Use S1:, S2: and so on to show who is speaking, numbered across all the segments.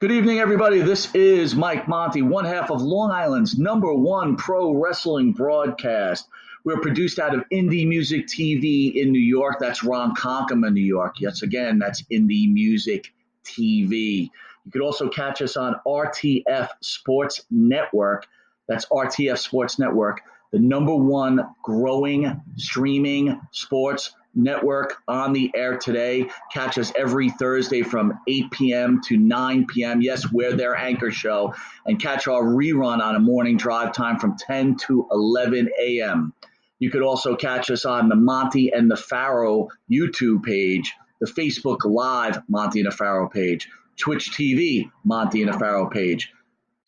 S1: Good evening, everybody. This is Mike Monty, one half of Long Island's number one pro wrestling broadcast. We're produced out of Indie Music TV in New York. That's Ron Conkema, New York. Yes, again, that's Indie Music TV. You could also catch us on RTF Sports Network. That's RTF Sports Network, the number one growing streaming sports network on the air today. Catch us every Thursday from 8 p.m. to 9 p.m. Yes, we're their anchor show. And catch our rerun on a morning drive time from 10 to 11 a.m. You could also catch us on the Monty and the Pharaoh YouTube page, the Facebook Live Monty and the Pharaoh page, Twitch TV Monty and the Pharaoh page,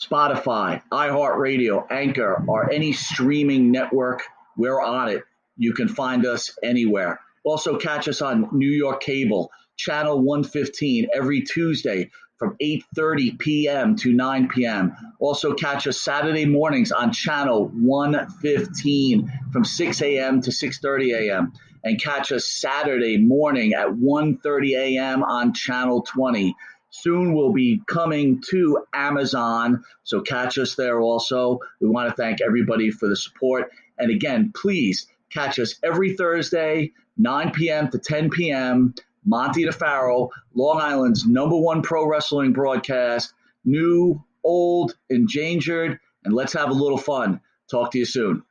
S1: Spotify, iHeartRadio, Anchor, or any streaming network. We're on it. You can find us anywhere. Also catch us on New York Cable, Channel 115, every Tuesday from 8:30 p.m. to 9 p.m. Also catch us Saturday mornings on Channel 115 from 6 a.m. to 6:30 a.m. And catch us Saturday morning at 1:30 a.m. on Channel 20. Soon we'll be coming to Amazon, so catch us there also. We want to thank everybody for the support. And again, please catch us every Thursday, 9 p.m. to 10 p.m., Monty the Pharaoh, Long Island's number one pro wrestling broadcast, new, old, endangered, and let's have a little fun. Talk to you soon.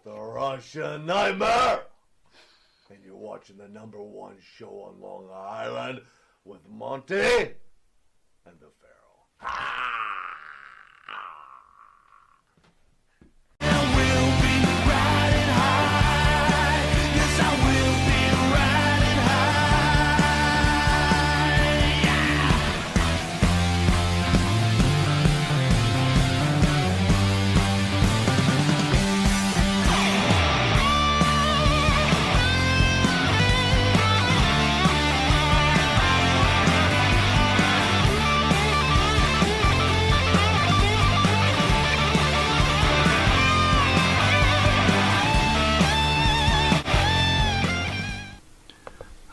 S2: the Russian Nightmare. And you're watching the #1 show on Long Island with Monty and the Pharaoh.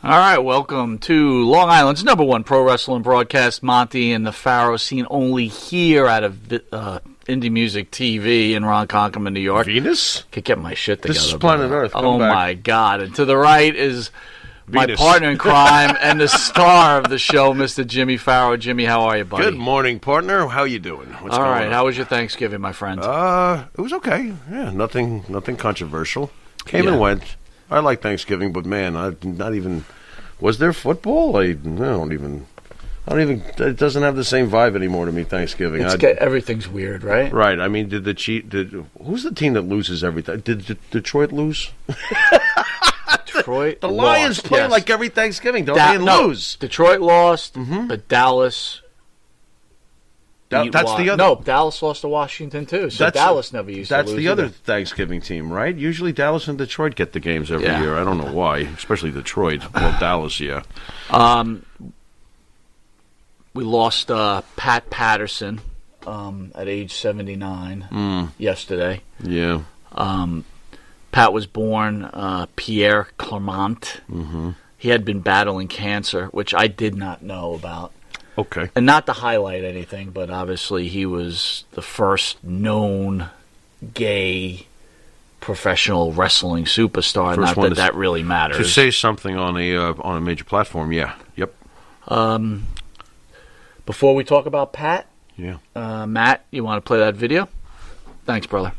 S1: All right, welcome to Long Island's #1 pro wrestling broadcast. Monty and the Pharaoh, seen only here out of Indie Music TV in Ronkonkoma, New York.
S3: Venus?
S1: Could get my shit together.
S3: This is Planet Earth.
S1: Oh,
S3: back.
S1: my God. And to the right is
S3: Venus.
S1: my partner in crime and the star of the show, Mr. Jimmy Pharaoh. Jimmy, how are you, buddy?
S3: Good morning, partner. How you doing? What's
S1: All
S3: going
S1: right,
S3: on?
S1: how was your Thanksgiving, my friend?
S3: It was okay. Yeah, nothing controversial. Came and went. I like Thanksgiving, but man, I'm not even. Was there football? I don't even. It doesn't have the same vibe anymore to me. Thanksgiving.
S1: Everything's weird, right?
S3: Right. I mean, who's the team that loses everything? Did Detroit lose?
S1: Detroit.
S3: The Lions
S1: lost,
S3: play
S1: yes.
S3: like every Thanksgiving, don't they? And lose.
S1: Detroit lost, but Dallas.
S3: That's the other.
S1: No, Dallas lost to Washington too. So Dallas never used to lose.
S3: That's the other Thanksgiving team, right? Usually Dallas and Detroit get the games every year. I don't know why, especially Detroit. Well, Dallas, yeah.
S1: We lost Pat Patterson at age 79 yesterday.
S3: Yeah.
S1: Pat was born Pierre Clermont. Mm-hmm. He had been battling cancer, which I did not know about.
S3: Okay.
S1: And not to highlight anything, but obviously he was the first known gay professional wrestling superstar. Not that that really matters.
S3: To say something on a major platform, yeah. Yep.
S1: Before we talk about Pat,
S4: Matt, you want to play that video? Thanks, brother.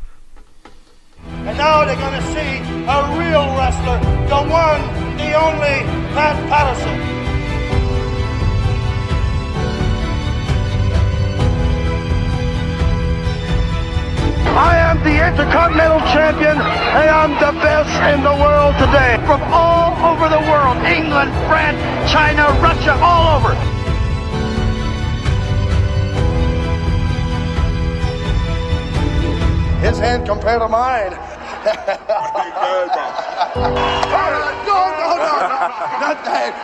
S5: And now they're going to see a real wrestler, the one, the only Pat Patterson. I am the Intercontinental Champion, and I'm the best in the world today. From all over the world, England, France, China, Russia, all over. His hand compared to mine. No, not that.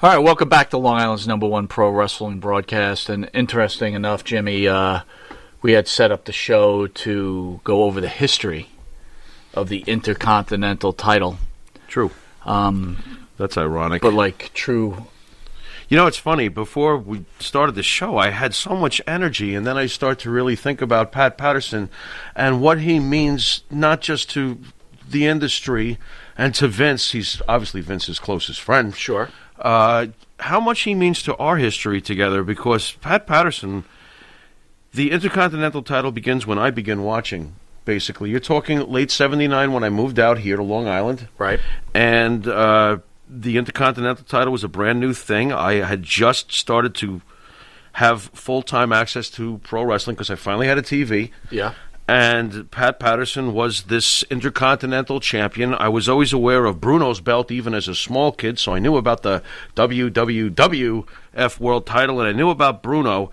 S4: All right, welcome back to Long Island's #1 pro wrestling broadcast. And interesting enough, Jimmy, we had set up the show to go over the history of the Intercontinental title.
S3: True. That's ironic.
S4: But like true.
S3: You know, it's funny. Before we started the show, I had so much energy, and then I start to really think about Pat Patterson and what he means, not just to the industry and to Vince. He's obviously Vince's closest friend.
S4: Sure.
S3: How much he means to our history together, because Pat Patterson, the Intercontinental title begins when I begin watching, basically. You're talking late 79 when I moved out here to Long Island.
S4: Right.
S3: And the Intercontinental title was a brand new thing. I had just started to have full-time access to pro wrestling because I finally had a TV.
S4: Yeah.
S3: And Pat Patterson was this Intercontinental champion. I was always aware of Bruno's belt even as a small kid, so I knew about the WWF World title, and I knew about Bruno.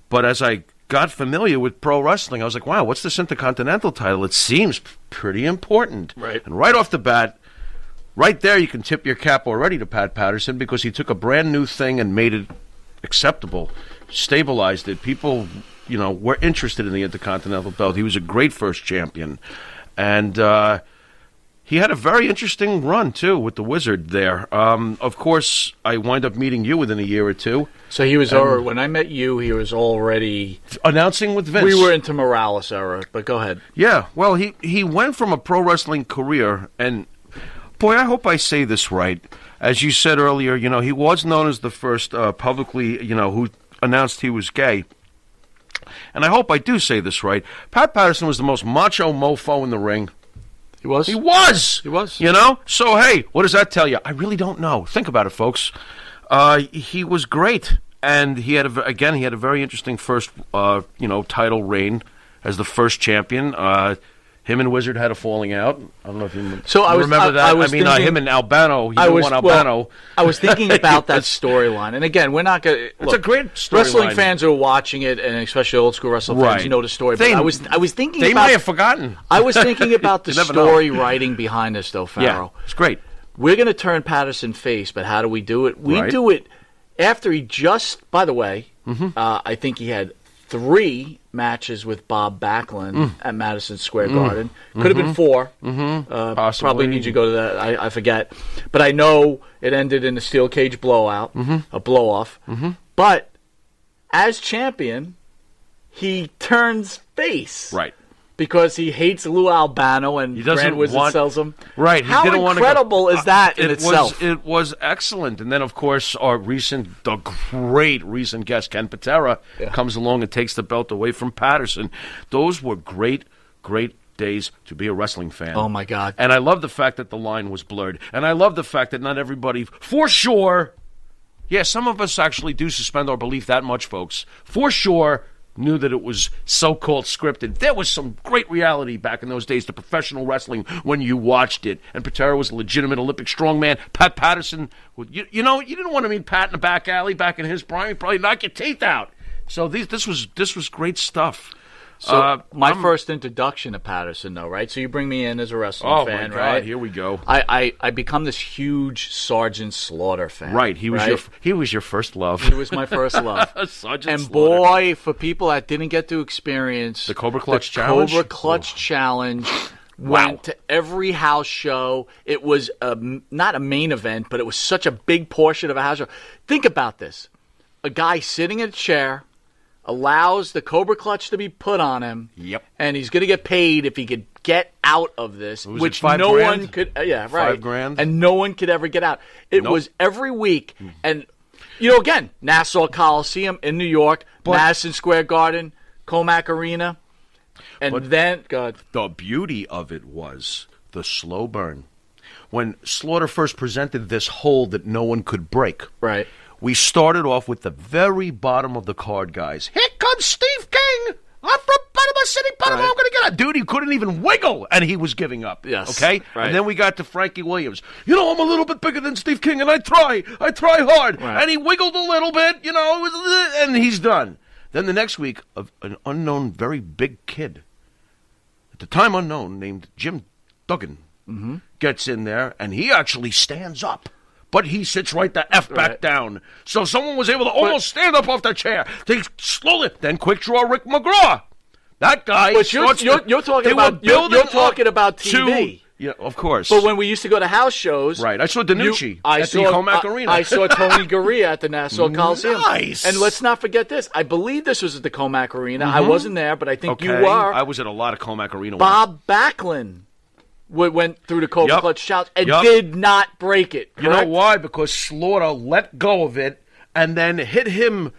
S3: But as I got familiar with pro wrestling, I was like, wow, what's this Intercontinental title? It seems pretty important.
S4: Right.
S3: And right off the bat, right there you can tip your cap already to Pat Patterson, because he took a brand new thing and made it acceptable, stabilized it. People, you know, were interested in the Intercontinental belt. He was a great first champion. And He had a very interesting run, too, with the Wizard there. Of course, I wind up meeting you within a year or two.
S4: So he was already, when I met you, he was already
S3: announcing with Vince.
S4: We were into Morales era, but go ahead.
S3: Yeah, well, he went from a pro wrestling career, and boy, I hope I say this right. As you said earlier, he was known as the first publicly, who announced he was gay. And I hope I do say this right. Pat Patterson was the most macho mofo in the ring.
S4: He was?
S3: He was!
S4: He was.
S3: So, hey, what does that tell you? I really don't know. Think about it, folks. He was great. And he had a very interesting first, title reign as the first champion. Him and Wizard had a falling out. I don't know if you remember that. Him and Albano. He won Albano.
S4: I was thinking about that storyline. And again, we're not going to...
S3: It's a great storyline.
S4: Wrestling fans who are watching it, and especially old school wrestling fans, you know the story. But I was thinking
S3: They might have forgotten.
S4: I was thinking about the story writing behind this, though, Pharaoh.
S3: Yeah, it's great.
S4: We're going to turn Patterson face, but how do we do it? We do it after he just... By the way, I think he had 3 matches with Bob Backlund at Madison Square Garden. Could have been 4. Probably need you to go to that. I forget. But I know it ended in a steel cage blowout, a blow-off. But as champion, he turns face.
S3: Right.
S4: Because he hates Lou Albano and Grand Wizard sells him.
S3: Right.
S4: How incredible is that in itself?
S3: It was excellent. And then, of course, the great recent guest, Ken Patera, comes along and takes the belt away from Patterson. Those were great, great days to be a wrestling fan.
S4: Oh, my God.
S3: And I love the fact that the line was blurred. And I love the fact that not everybody, for sure, some of us actually do suspend our belief that much, folks. For sure, knew that it was so-called scripted. There was some great reality back in those days to professional wrestling when you watched it. And Patera was a legitimate Olympic strongman. Pat Patterson, you didn't want to meet Pat in a back alley back in his prime. He'd probably knock your teeth out. So this was great stuff.
S4: So my first introduction to Patterson, though, right? So you bring me in as a wrestling fan,
S3: my God,
S4: right?
S3: Here we go.
S4: I become this huge Sergeant Slaughter fan.
S3: Right. He was your first love.
S4: He was my first love.
S3: Sergeant Slaughter.
S4: Boy, for people that didn't get to experience
S3: the Cobra Clutch Challenge,
S4: went to every house show. It was not a main event, but it was such a big portion of a house show. Think about this: a guy sitting in a chair allows the Cobra Clutch to be put on him.
S3: Yep.
S4: And he's going to get paid if he could get out of this, which no one could.
S3: $5,000,
S4: and no one could ever get out. It was every week, and again, Nassau Coliseum in New York, Madison Square Garden, Comac Arena, and then
S3: the beauty of it was the slow burn. When Slaughter first presented this hold that no one could break,
S4: right?
S3: We started off with the very bottom of the card, guys. Here comes Steve King. I'm from Panama City, Panama. I'm going to get out. Dude, he couldn't even wiggle, and he was giving up.
S4: Yes.
S3: Okay?
S4: Right.
S3: And then we got to Frankie Williams. I'm a little bit bigger than Steve King, and I try hard.
S4: Right.
S3: And he wiggled a little bit, and he's done. Then the next week, an unknown, very big kid, at the time unknown, named Jim Duggan, gets in there, and he actually stands up. But he sits right the F back down. So someone was able to almost stand up off the chair. They slowly, then quick draw Rick McGraw. That guy.
S4: But you're talking about TV.
S3: Yeah, of course.
S4: But when we used to go to house shows,
S3: right? I saw Danucci at the Comac Arena.
S4: I saw Tony Garea at the Nassau Coliseum.
S3: Nice.
S4: And let's not forget this. I believe this was at the Comac Arena. I wasn't there, but I think you were.
S3: I was at a lot of Comac Arena.
S4: Bob Backlund went through the Cobra Clutch Challenge and did not break it. Correct?
S3: You know why? Because Slaughter let go of it and then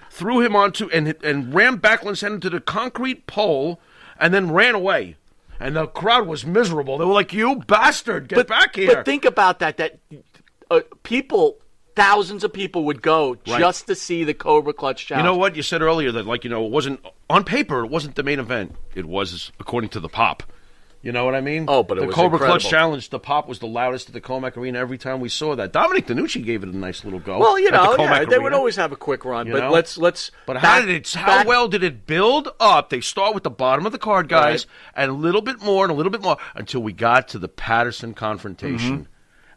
S3: threw him onto, and rammed Backlund's head into the concrete pole and then ran away. And the crowd was miserable. They were like, "You bastard, get back here."
S4: But think about that thousands of people would go just to see the Cobra Clutch Challenge.
S3: You know what? You said earlier that, it wasn't, on paper, it wasn't the main event. It was, according to the Pop. You know what I mean?
S4: Oh, but it was
S3: Cobra
S4: incredible.
S3: Clutch Challenge, the Pop was the loudest at the Comac Arena every time we saw that. Dominic Danucci gave it a nice little go.
S4: Well,
S3: at
S4: they would always have a quick run. But let's.
S3: But how well did it build up? They start with the bottom of the card, guys, and a little bit more and a little bit more until we got to the Patterson confrontation.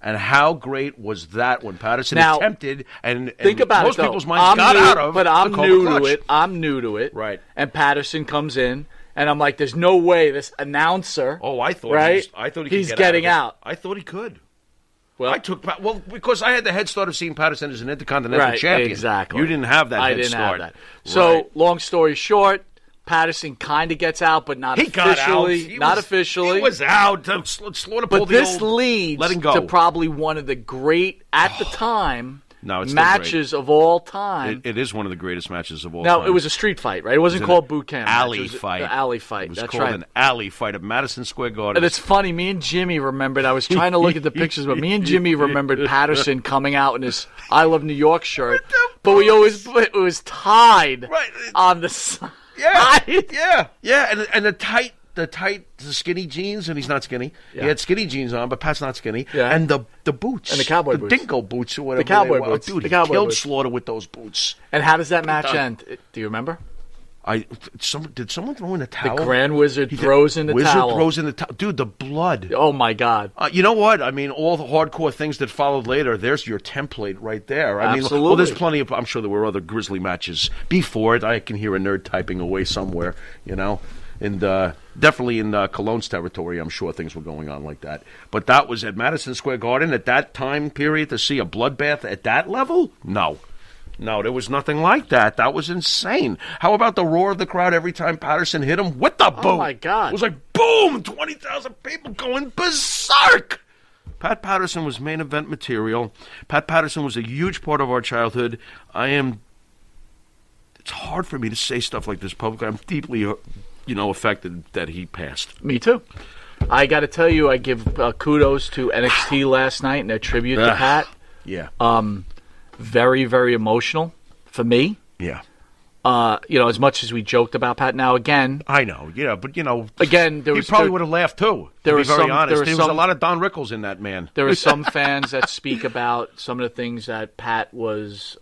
S3: And how great was that when Patterson attempted and
S4: think about
S3: most
S4: it,
S3: people's minds got out of.
S4: But I'm
S3: the
S4: new
S3: Cobra
S4: to
S3: Clutch.
S4: it. I'm new to it.
S3: Right.
S4: And Patterson comes in. And I'm like, there's no way this announcer.
S3: Oh, I thought
S4: right?
S3: I thought he
S4: he's
S3: could get
S4: getting
S3: out.
S4: out.
S3: I thought he could.
S4: Well,
S3: because I had the head start of seeing Patterson as an Intercontinental Champion.
S4: Exactly.
S3: You didn't have that
S4: I
S3: head
S4: didn't
S3: start.
S4: have that. So,
S3: Right.
S4: long story short, Patterson kind of gets out, but not officially. Not officially.
S3: He was out. Slaughter
S4: but
S3: pulled
S4: this
S3: the old,
S4: leads
S3: let him go.
S4: to probably one of the great, at the time,
S3: No, it's still
S4: matches of all time.
S3: It is one of the greatest matches of all time.
S4: Now, it was a street fight, right? It wasn't called boot camp.
S3: Alley
S4: It was
S3: fight.
S4: The alley fight.
S3: It was
S4: That's
S3: called
S4: right.
S3: an alley fight at Madison Square Garden.
S4: And it's funny, me and Jimmy remembered, I was trying to look at the pictures, but me and Jimmy remembered Patterson coming out in his I Love New York shirt, but it was tied
S3: Right.
S4: on the side.
S3: Yeah, and the skinny jeans, and he's not skinny.
S4: Yeah.
S3: He had skinny jeans on, but Pat's not skinny.
S4: Yeah.
S3: And the boots.
S4: And the cowboy
S3: the
S4: boots.
S3: dingo boots or whatever.
S4: The cowboy
S3: they were.
S4: boots.
S3: Dude,
S4: The
S3: he
S4: cowboy
S3: killed
S4: boots.
S3: Slaughter with those boots.
S4: And how does that match end? Do you remember?
S3: Did someone throw in a towel?
S4: The Grand Wizard throws in the
S3: Wizard
S4: towel.
S3: throws in the towel. Dude, the blood.
S4: Oh, my God.
S3: You know what? I mean, all the hardcore things that followed later, there's your template right there. I mean,
S4: Absolutely.
S3: well, there's plenty of, I'm sure there were other Grizzly matches before it. I can hear a nerd typing away somewhere, you know? And definitely in Cologne's territory, I'm sure things were going on like that. But that was at Madison Square Garden at that time period to see a bloodbath at that level? No. No, there was nothing like that. That was insane. How about the roar of the crowd every time Patterson hit him with the boot?
S4: Oh, my God.
S3: It was like, boom, 20,000 people going berserk. Pat Patterson was main event material. Pat Patterson was a huge part of our childhood. It's hard for me to say stuff like this publicly. I'm deeply, affected that he passed.
S4: Me too. I got to tell you, I give kudos to NXT last night and their tribute to Pat.
S3: Yeah.
S4: Very, very emotional for me.
S3: Yeah.
S4: As much as we joked about Pat. Now, again,
S3: I know, but
S4: again,
S3: he probably would have laughed too. To be very honest, there was a lot of Don Rickles in that man.
S4: There are some fans that speak about some of the things that Pat was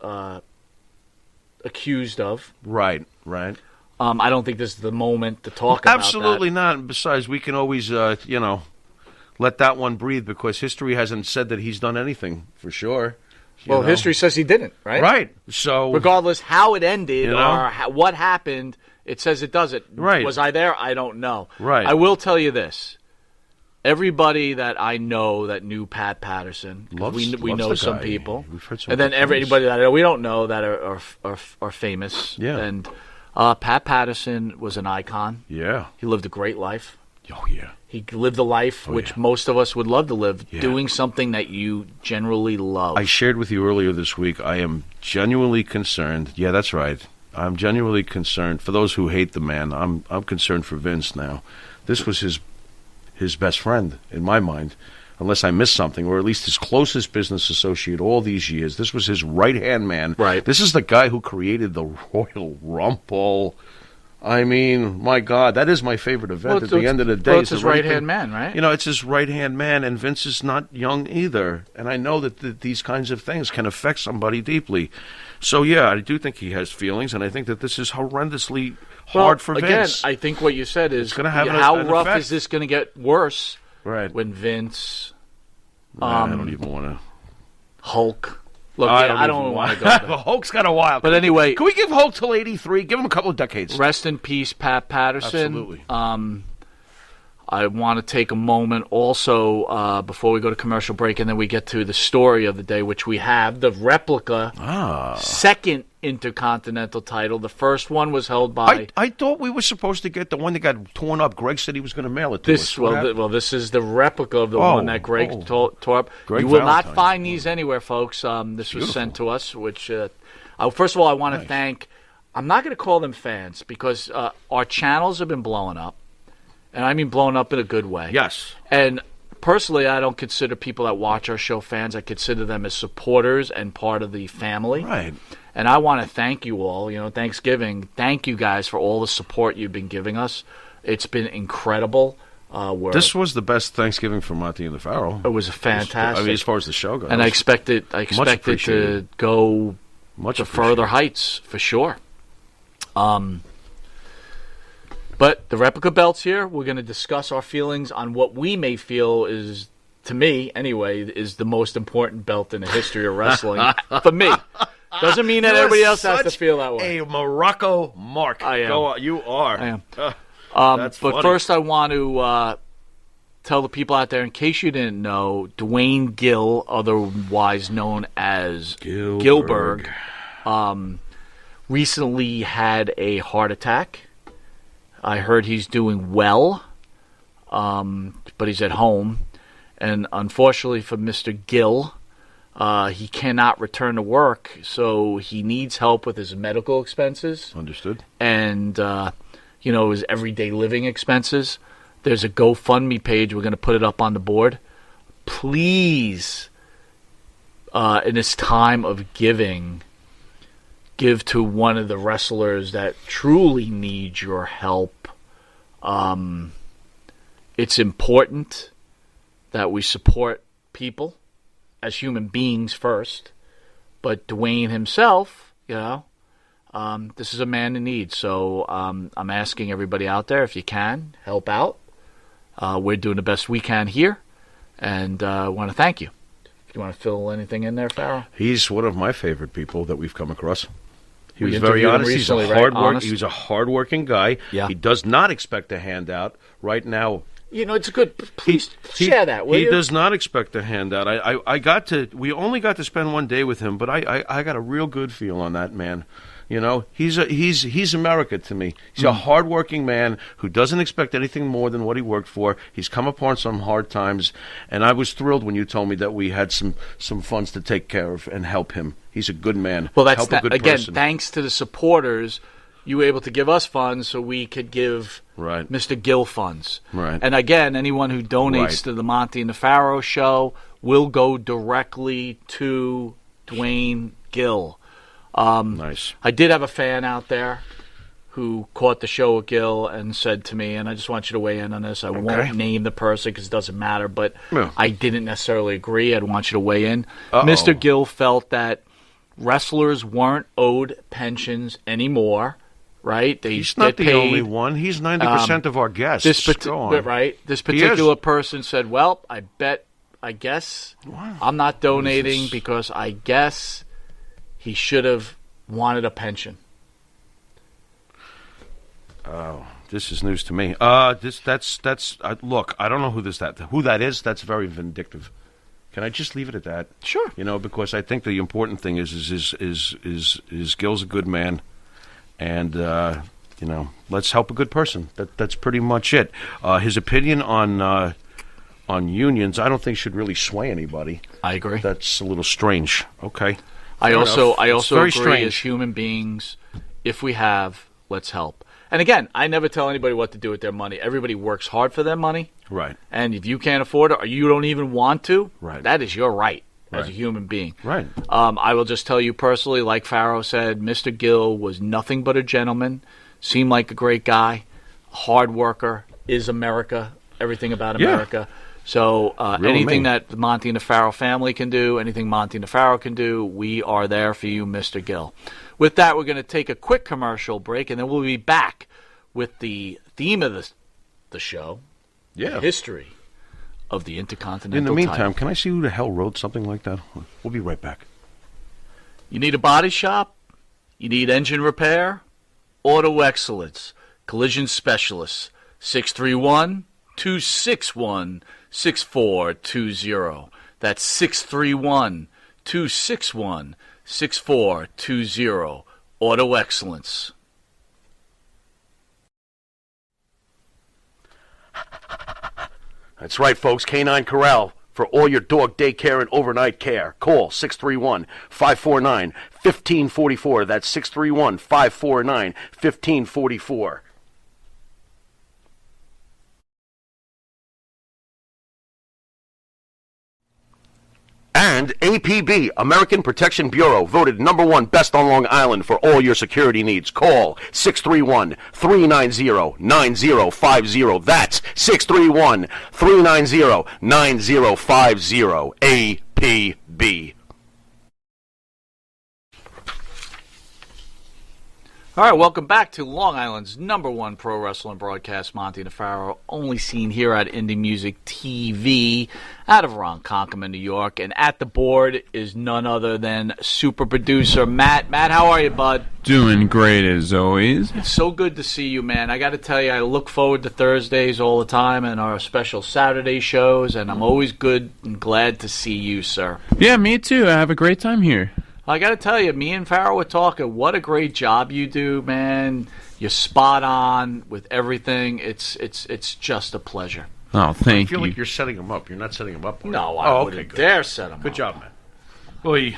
S4: accused of.
S3: Right.
S4: I don't think this is the moment to talk about
S3: Absolutely
S4: that.
S3: not. And besides, we can always, let that one breathe because history hasn't said that he's done anything for sure.
S4: Well, history says he didn't, right?
S3: Right. So
S4: regardless how it ended or what happened, it says it doesn't.
S3: Right.
S4: Was I there? I don't know.
S3: Right.
S4: I will tell you this. Everybody that I know that knew Pat Patterson, we know
S3: the
S4: some
S3: guy.
S4: people,
S3: We've heard some
S4: and then
S3: good things.
S4: everybody that I know we don't know that are famous.
S3: Yeah.
S4: And Pat Patterson was an icon.
S3: Yeah.
S4: He lived a great life.
S3: Oh, yeah.
S4: He lived a life which most of us would love to live, doing something that you generally love.
S3: I shared with you earlier this week, I am genuinely concerned. Yeah, that's right. I'm genuinely concerned. For those who hate the man, I'm concerned for Vince now. This was his best friend, in my mind, unless I missed something, or at least his closest business associate all these years. This was his right-hand man.
S4: Right.
S3: This is the guy who created the Royal Rumble. I mean, my God, that is my favorite event at the end of the day.
S4: Well, it's his right-hand man, right?
S3: It's his right-hand man, and Vince is not young either. And I know that these kinds of things can affect somebody deeply. So, yeah, I do think he has feelings, and I think that this is horrendously hard for Vince.
S4: Again, I think what you said is,
S3: gonna have
S4: how
S3: an
S4: rough
S3: effect.
S4: is this going to get worse
S3: Right.
S4: when Vince,
S3: I don't even want to.
S4: Hulk... Look, I don't want to go there.
S3: Hulk's got a while.
S4: But anyway...
S3: Can we give Hulk till 83? Give him a couple of decades.
S4: Rest in peace, Pat Patterson.
S3: Absolutely.
S4: I want to take a moment also before we go to commercial break, and then we get to the story of the day, which we have, the replica second Intercontinental title. The first one was held by...
S3: I thought we were supposed to get the one that got torn up. Greg said he was going to mail it to us.
S4: This is the replica of the one that Greg tore up.
S3: Greg
S4: You will
S3: Valentine.
S4: not find these anywhere, folks. This was sent to us, which... first of all, I want to thank... I'm not going to call them fans, because our channels have been blowing up. And I mean blowing up in a good way.
S3: Yes.
S4: And personally, I don't consider people that watch our show fans. I consider them as supporters and part of the family.
S3: Right.
S4: And I want to thank you all. Thanksgiving. Thank you guys for all the support you've been giving us. It's been incredible.
S3: This was the best Thanksgiving for Monty and the Pharaoh.
S4: It was fantastic.
S3: I mean, as far as the show goes.
S4: And I expect it to go
S3: Much
S4: to further heights for sure. But the replica belts here, we're going to discuss our feelings on what we may feel is, to me anyway, is the most important belt in the history of wrestling. For me. Doesn't mean that everybody else has to feel that way.
S3: A Morocco mark.
S4: I am.
S3: Go on. You are.
S4: I am.
S3: That's
S4: but
S3: funny.
S4: first, I want to tell the people out there, in case you didn't know, Dwayne Gill, otherwise known as Gilbert, recently had a heart attack. I heard he's doing well, but he's at home. And unfortunately for Mr. Gill, he cannot return to work, so he needs help with his medical expenses.
S3: Understood.
S4: And, his everyday living expenses. There's a GoFundMe page. We're going to put it up on the board. Please, in this time of giving, give to one of the wrestlers that truly needs your help. It's important that we support people as human beings first. But Dwayne himself, this is a man in need. So I'm asking everybody out there, if you can, help out. We're doing the best we can here, and I want to thank you. If you want to fill anything in there, Farrell?
S3: He's one of my favorite people that we've come across. He
S4: We
S3: was very
S4: interviewed him
S3: honest.
S4: recently,
S3: He's a
S4: right?
S3: hard
S4: Honest.
S3: He's a hard-working guy.
S4: Yeah.
S3: He does not expect a handout right now.
S4: It's a good. Please share that. Will
S3: He
S4: you?
S3: does not expect a handout. We only got to spend one day with him, but I got a real good feel on that man. He's America to me. He's a hardworking man who doesn't expect anything more than what he worked for. He's come upon some hard times, and I was thrilled when you told me that we had some funds to take care of and help him. He's a good man.
S4: Well, that's
S3: help a good
S4: again,
S3: person.
S4: thanks to the supporters, you were able to give us funds so we could give
S3: Right.
S4: Mr. Gill funds.
S3: Right.
S4: And again, anyone who donates
S3: Right.
S4: to the Monty and the Pharaoh show will go directly to Dwayne Gill.
S3: Nice.
S4: I did have a fan out there who caught the show with Gill and said to me, and I just want you to weigh in on this. I won't name the person because it doesn't matter, but
S3: Yeah.
S4: I didn't necessarily agree. I'd want you to weigh in.
S3: Uh-oh.
S4: Mr. Gill felt that wrestlers weren't owed pensions anymore, right? They
S3: He's
S4: get
S3: not the
S4: paid.
S3: only one. He's 90% of our guests.
S4: This
S3: Go on.
S4: right. This
S3: He is.
S4: particular person said, "Well, I guess I'm not donating
S3: Jesus.
S4: because I guess he should have wanted a pension."
S3: Oh, this is news to me. That's look. I don't know who that is. That's very vindictive. Can I just leave it at that?
S4: Sure.
S3: Because I think the important thing is Gil's a good man, and let's help a good person. That's pretty much it. His opinion on unions, I don't think should really sway anybody.
S4: I agree.
S3: That's a little strange. Okay.
S4: I
S3: Fair
S4: also
S3: enough.
S4: I
S3: It's
S4: also
S3: very
S4: agree
S3: strange.
S4: as human beings, if we have, let's help. And again, I never tell anybody what to do with their money. Everybody works hard for their money.
S3: Right.
S4: And if you can't afford it or you don't even want to,
S3: Right.
S4: that is your right as a
S3: Right.
S4: human being.
S3: Right.
S4: I will just tell you personally, like Pharaoh said, Mr. Gill was nothing but a gentleman, seemed like a great guy, hard worker, is America, everything about
S3: Yeah.
S4: America. So
S3: Real
S4: anything
S3: me.
S4: that the Monty and the Pharaoh family can do, anything Monty and the Pharaoh can do, we are there for you, Mr. Gill. With that, we're going to take a quick commercial break, and then we'll be back with the theme of the show,
S3: Yeah.
S4: the history of the Intercontinental
S3: In the meantime,
S4: title.
S3: can I see who the hell wrote something like that? We'll be right back.
S4: You need a body shop? You need engine repair? Auto Excellence, Collision Specialists, 631-261-6420. That's 631-261-6420. Auto Excellence.
S3: That's right, folks. Canine Corral for all your dog daycare and overnight care. Call 631-549-1544. That's 631-549-1544. And APB, American Protection Bureau, voted #1 best on Long Island for all your security needs. Call 631-390-9050. That's 631-390-9050. APB.
S4: All right, welcome back to Long Island's #1 pro wrestling broadcast. Monty Nefaro, only seen here at Indie Music TV, out of Ronkonkoma, New York. And at the board is none other than super producer Matt. Matt, how are you, bud?
S6: Doing great as always.
S4: It's so good to see you, man. I got to tell you, I look forward to Thursdays all the time and our special Saturday shows, and I'm always good and glad to see you, sir.
S6: Yeah, me too. I have a great time here.
S4: I got to tell you, me and Farrell were talking. What a great job you do, man. You're spot on with everything. It's just a pleasure.
S6: Oh, thank
S3: I feel
S6: you.
S3: like you're setting him up. You're not setting him up.
S4: No, I wouldn't dare set him up.
S3: Good job, man. Boy,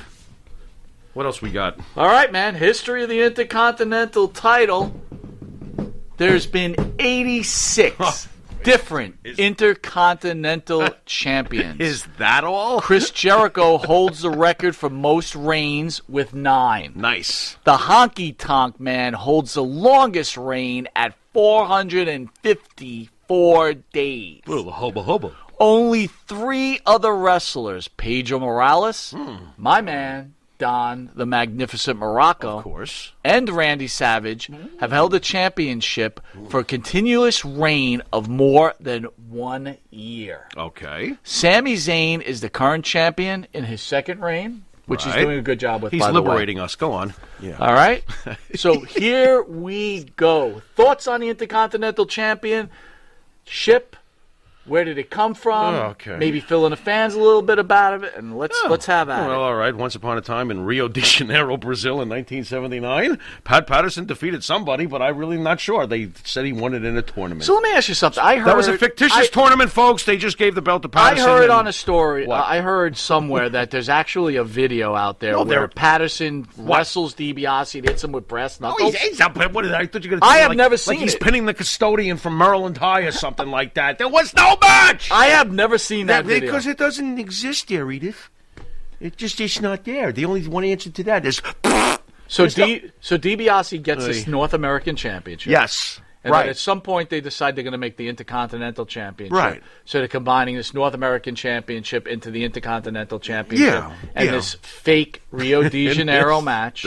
S3: what else we got?
S4: All right, man. History of the Intercontinental title. There's been 86 different Intercontinental champions.
S3: Is that all?
S4: Chris Jericho holds the record for most reigns with 9.
S3: Nice.
S4: The Honky Tonk Man holds the longest reign at 454 days.
S3: Little hubba hubba.
S4: Only 3 other wrestlers, Pedro Morales, my man, Don the Magnificent Morocco,
S3: Of course.
S4: and Randy Savage, have held the championship for a continuous reign of more than 1 year.
S3: Okay.
S4: Sami Zayn is the current champion in his second reign, which he's
S3: Right.
S4: doing a good job with,
S3: He's
S4: by the way.
S3: liberating us. Go on. Yeah.
S4: All right? So here we go. Thoughts on the Intercontinental Championship? Where did it come from?
S3: Oh, okay.
S4: Maybe fill in the fans a little bit about it, and let's have at
S3: Well,
S4: it.
S3: all right. Once upon a time in Rio de Janeiro, Brazil in 1979, Pat Patterson defeated somebody, but I'm really not sure. They said he won it in a tournament.
S4: So let me ask you something. I heard
S3: that was a fictitious tournament, folks. They just gave the belt to
S4: I
S3: Patterson.
S4: heard
S3: and-
S4: on a story.
S3: What?
S4: I heard somewhere that there's actually a video out there
S3: No,
S4: where
S3: there-
S4: Patterson wrestles DiBiase and hits him with brass
S3: Oh,
S4: knuckles.
S3: he's up. What did I thought you were going to
S4: I
S3: say,
S4: have
S3: like,
S4: never
S3: like
S4: seen
S3: he's
S4: it.
S3: pinning the custodian from Maryland High or something like that. There was no match.
S4: I have never seen that video.
S3: Because it doesn't exist there, Edith. It's not there. The only one answer to that is
S4: So DiBiase gets this
S3: Oy.
S4: North American Championship.
S3: yes.
S4: And
S3: right.
S4: then at some point they decide they're going to make the Intercontinental Championship.
S3: Right.
S4: So they're combining this North American Championship into the Intercontinental Championship.
S3: Yeah,
S4: And
S3: yeah.
S4: this fake Rio de Janeiro match.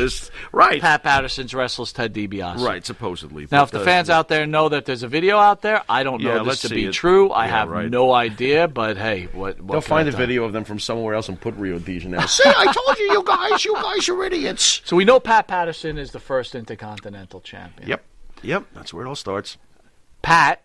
S3: Right.
S4: Pat Patterson's wrestles Ted DiBiase.
S3: Right, supposedly.
S4: Now,
S3: But,
S4: if the fans out there know that there's a video out there, I don't
S3: Yeah,
S4: know this
S3: let's
S4: to
S3: see
S4: be
S3: it.
S4: true. I
S3: Yeah,
S4: have
S3: right.
S4: no idea, but hey, what
S3: they'll
S4: can
S3: find
S4: I
S3: a
S4: tell
S3: video of them from somewhere else and put Rio de Janeiro. See, I told you, you guys are idiots.
S4: So we know Pat Patterson is the first Intercontinental Champion.
S3: Yep, that's where it all starts.
S4: Pat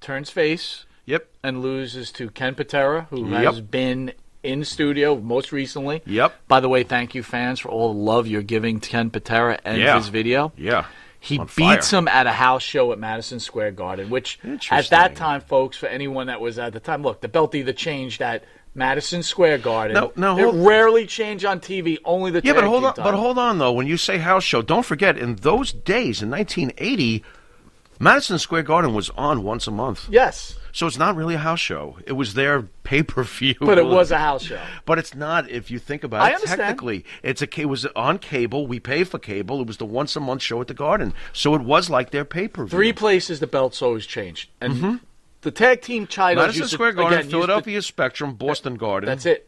S4: turns face
S3: Yep,
S4: and loses to Ken Patera, who
S3: Yep.
S4: has been in studio most recently.
S3: yep,
S4: By the way, thank you, fans, for all the love you're giving to Ken Patera and
S3: Yeah.
S4: his video.
S3: yeah.
S4: He
S3: On
S4: beats
S3: fire.
S4: him at a house show at Madison Square Garden, which at
S3: Interesting.
S4: that time, folks, for anyone that was at the time, look, the belt either changed at Madison Square Garden.
S3: No,
S4: it
S3: hold-
S4: rarely changed on TV, only the
S3: Yeah,
S4: tag
S3: but hold
S4: team
S3: on.
S4: title.
S3: But hold on, though. When you say house show, don't forget in those days, in 1980, Madison Square Garden was on once a month.
S4: Yes,
S3: So it's not really a house show. It was their pay-per-view.
S4: but it was a house show.
S3: But it's not, if you think about
S4: I
S3: it,
S4: understand.
S3: technically. It was on cable. We pay for cable. It was the once-a-month show at the Garden. So it was like their pay-per-view.
S4: 3 places the belts always changed. And the tag team titles
S3: Madison
S4: used to-
S3: Square Garden,
S4: again, used to-
S3: Philadelphia Spectrum, Boston Garden.
S4: That's it.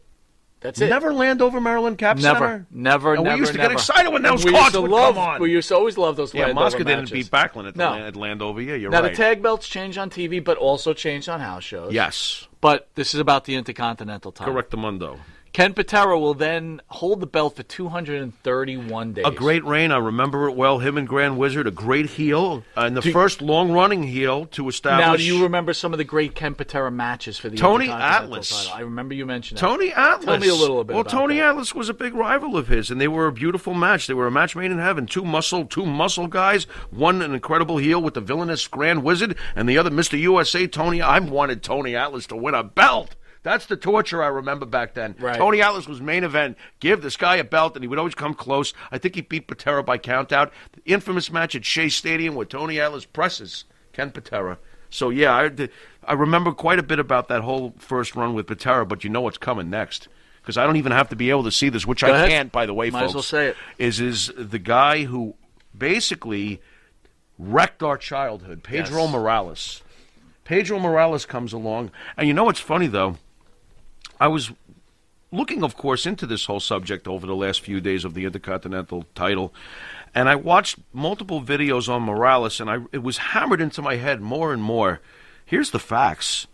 S4: That's it.
S3: Never Landover, Maryland Cap Center?
S4: Never.
S3: And we used to get
S4: never.
S3: excited when those
S4: We
S3: cards
S4: used to
S3: would
S4: love,
S3: come on.
S4: We used to always love those
S3: Yeah,
S4: Landover
S3: Mosca didn't
S4: matches.
S3: beat Backlund at,
S4: No.
S3: at Landover. Yeah, you're
S4: Now,
S3: right.
S4: the tag belts changed on TV, but also changed on house shows.
S3: Yes.
S4: But this is about the Intercontinental title.
S3: Correctamundo.
S4: Ken Patera will then hold the belt for 231 days.
S3: A great reign. I remember it well. Him and Grand Wizard, a great heel. And the first long-running heel to establish.
S4: Now, do you remember some of the great Ken Patera matches for the
S3: Tony
S4: Intercontinental
S3: Atlas.
S4: title? I remember you mentioned that.
S3: Tony Atlas.
S4: Tell me a little bit
S3: Well,
S4: about
S3: Tony
S4: that.
S3: Atlas was a big rival of his, and they were a beautiful match. They were a match made in heaven. Two muscle guys. One an incredible heel with the villainous Grand Wizard, and the other Mr. USA, Tony. I wanted Tony Atlas to win a belt. That's the torture I remember back then.
S4: Right.
S3: Tony Atlas was main event. Give this guy a belt, and he would always come close. I think he beat Patera by countout. The infamous match at Shea Stadium where Tony Atlas presses Ken Patera. So, yeah, I remember quite a bit about that whole first run with Patera, but you know what's coming next. Because I don't even have to be able to see this, which
S4: Go
S3: I
S4: ahead.
S3: can't, by the way,
S4: Might
S3: folks.
S4: as well say it.
S3: Is the guy who basically wrecked our childhood, Pedro
S4: Yes.
S3: Morales. Pedro Morales comes along. And you know what's funny, though? I was looking, of course, into this whole subject over the last few days of the Intercontinental title, and I watched multiple videos on Morales, and it was hammered into my head more and more. Here's the facts.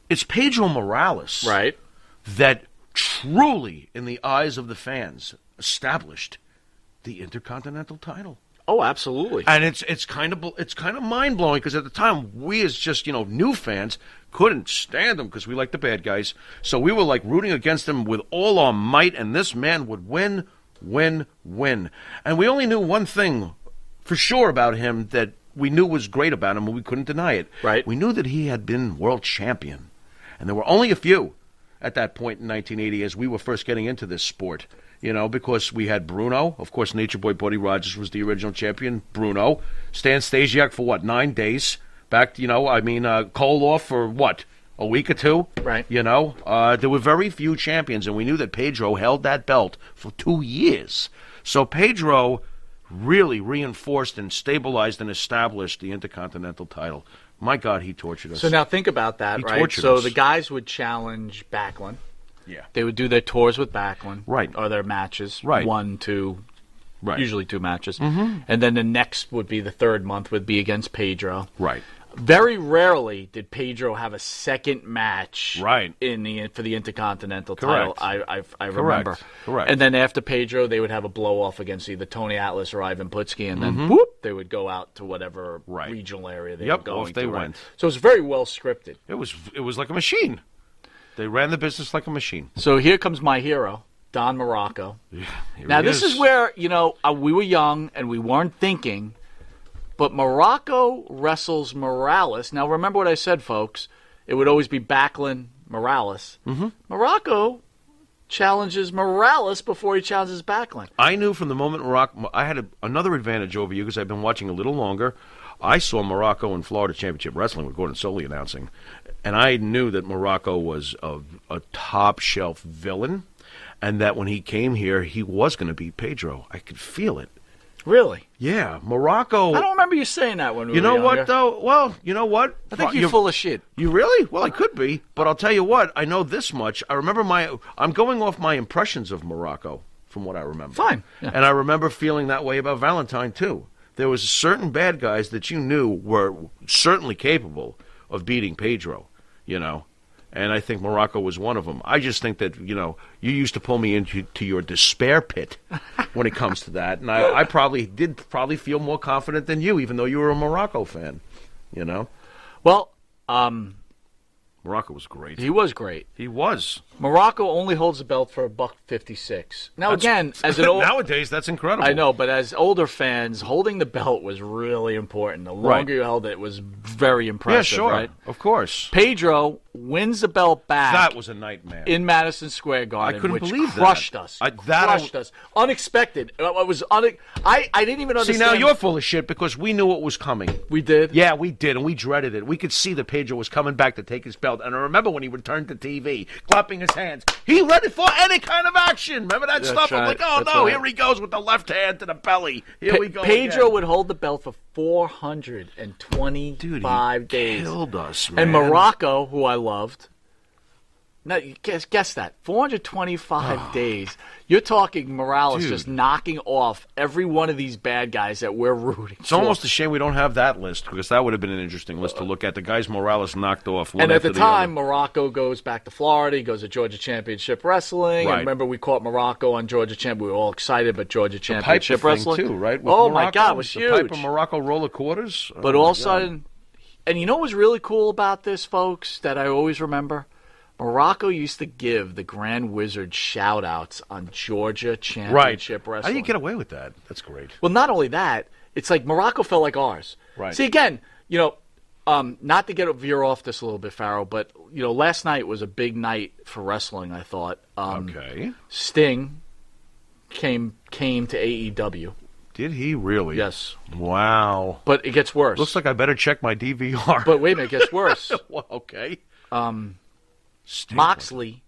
S3: It's Pedro Morales
S4: Right.
S3: that truly, in the eyes of the fans, established the Intercontinental title.
S4: Oh, absolutely.
S3: And it's kind of mind blowing because at the time we as just new fans couldn't stand him because we like the bad guys, so we were like rooting against him with all our might, and this man would win, and we only knew one thing for sure about him that we knew was great about him, and we couldn't deny it.
S4: Right.
S3: We knew that he had been world champion, and there were only a few at that point in 1980 as we were first getting into this sport. Because we had Bruno. Of course, Nature Boy Buddy Rogers was the original champion. Bruno. Stan Stasiak for 9 days? Back, Koloff for a week or two?
S4: Right.
S3: There were very few champions, and we knew that Pedro held that belt for 2 years. So Pedro really reinforced and stabilized and established the Intercontinental title. My God, he tortured us.
S4: So now think about that,
S3: He
S4: right?
S3: tortured
S4: So
S3: us.
S4: the guys would challenge Backlund.
S3: Yeah.
S4: They would do their tours with Backlund.
S3: Right.
S4: Or their matches.
S3: Right.
S4: 1, 2,
S3: Right.
S4: usually 2 matches. Mm-hmm. And then the next would be the third month would be against Pedro.
S3: Right.
S4: Very rarely did Pedro have a second match
S3: Right.
S4: for the Intercontinental
S3: Correct.
S4: title. I remember.
S3: Correct.
S4: And then after Pedro, they would have a blow-off against either Tony Atlas or Ivan Putski, and then whoop, they would go out to whatever
S3: Right.
S4: regional area they
S3: Yep,
S4: were going
S3: off they
S4: to. Right?
S3: went.
S4: So it was very well scripted.
S3: It was like a machine. They ran the business like a machine.
S4: So here comes my hero, Don Morocco.
S3: Here
S4: Now,
S3: he
S4: this is where, we were young and we weren't thinking, but Morocco wrestles Morales. Now, remember what I said, folks. It would always be Backlund, Morales. Mm-hmm. Morocco challenges Morales before he challenges Backlund.
S3: I knew from the moment I had another advantage over you because I've been watching a little longer. I saw Morocco in Florida Championship Wrestling with Gordon Soley announcing, and I knew that Morocco was a top-shelf villain, and that when he came here, he was going to beat Pedro. I could feel it.
S4: Really?
S3: Yeah, Morocco.
S4: I don't remember you saying that when we
S3: You
S4: were
S3: know
S4: younger.
S3: what, though? Well, you know what?
S4: I think you're full of shit.
S3: You really? Well, I could be, but I'll tell you what. I know this much. I remember I'm going off my impressions of Morocco from what I remember.
S4: Fine. Yeah.
S3: And I remember feeling that way about Valentine, too. There was certain bad guys that you knew were certainly capable of beating Pedro, and I think Morocco was one of them. I just think that, you used to pull me into your despair pit when it comes to that, and I probably feel more confident than you, even though you were a Morocco fan,
S4: Well,
S3: Morocco was great.
S4: he was great.
S3: He was.
S4: Morocco only holds the belt for $1.56. Now, again, as an old...
S3: Nowadays, that's incredible.
S4: I know, but as older fans, holding the belt was really important. The longer
S3: Right.
S4: you held it was very impressive,
S3: Yeah, sure.
S4: right?
S3: Of course.
S4: Pedro wins the belt back
S3: That was a nightmare.
S4: in Madison Square Garden,
S3: I couldn't
S4: which
S3: believe that.
S4: crushed us.
S3: I
S4: Crushed us. Unexpected. It was I didn't even
S3: See,
S4: understand.
S3: now you're full of shit because we knew it was coming.
S4: We did?
S3: Yeah, we did, and we dreaded it. We could see that Pedro was coming back to take his belt. And I remember when he returned to TV, clapping his hands. He ready for any kind of action. Remember that stuff? I'm
S4: right.
S3: like, oh,
S4: That's
S3: no,
S4: right.
S3: here he goes with the left hand to the belly. Here we go
S4: Pedro
S3: again.
S4: would hold the belt for 425
S3: Dude, he
S4: days.
S3: killed us, man.
S4: And Morocco, who I loved. Now, guess that. 425 days. You're talking Morales
S3: Dude.
S4: just knocking off every one of these bad guys that we're rooting
S3: It's
S4: for.
S3: almost a shame we don't have that list because that would have been an interesting list to look at. The guys Morales knocked off one
S4: And at
S3: after
S4: the time,
S3: other.
S4: Morocco goes back to Florida. He goes to Georgia Championship Wrestling.
S3: Right.
S4: And remember, we caught Morocco on Georgia Champ. We were all excited about Georgia
S3: The Piper
S4: Championship
S3: thing,
S4: Wrestling.
S3: too, right? With
S4: Oh, my
S3: Morocco,
S4: God, it was
S3: the
S4: huge.
S3: Piper Morocco roller quarters.
S4: But
S3: Oh,
S4: all
S3: my
S4: of a
S3: God.
S4: sudden, and you know what was really cool about this, folks, that I always remember? Morocco used to give the Grand Wizard shout-outs on Georgia Championship
S3: Right. How
S4: Wrestling.
S3: do you get away with that? That's great.
S4: Well, not only that, it's like Morocco felt like ours.
S3: Right.
S4: See, again, not to veer off this a little bit, Farrell, but, last night was a big night for wrestling, I thought.
S3: Okay.
S4: Sting came to AEW.
S3: Did he really?
S4: Yes.
S3: Wow.
S4: But it gets worse.
S3: Looks like I better check my DVR.
S4: But wait a minute, it gets worse.
S3: Well, okay. Sting.
S4: Moxley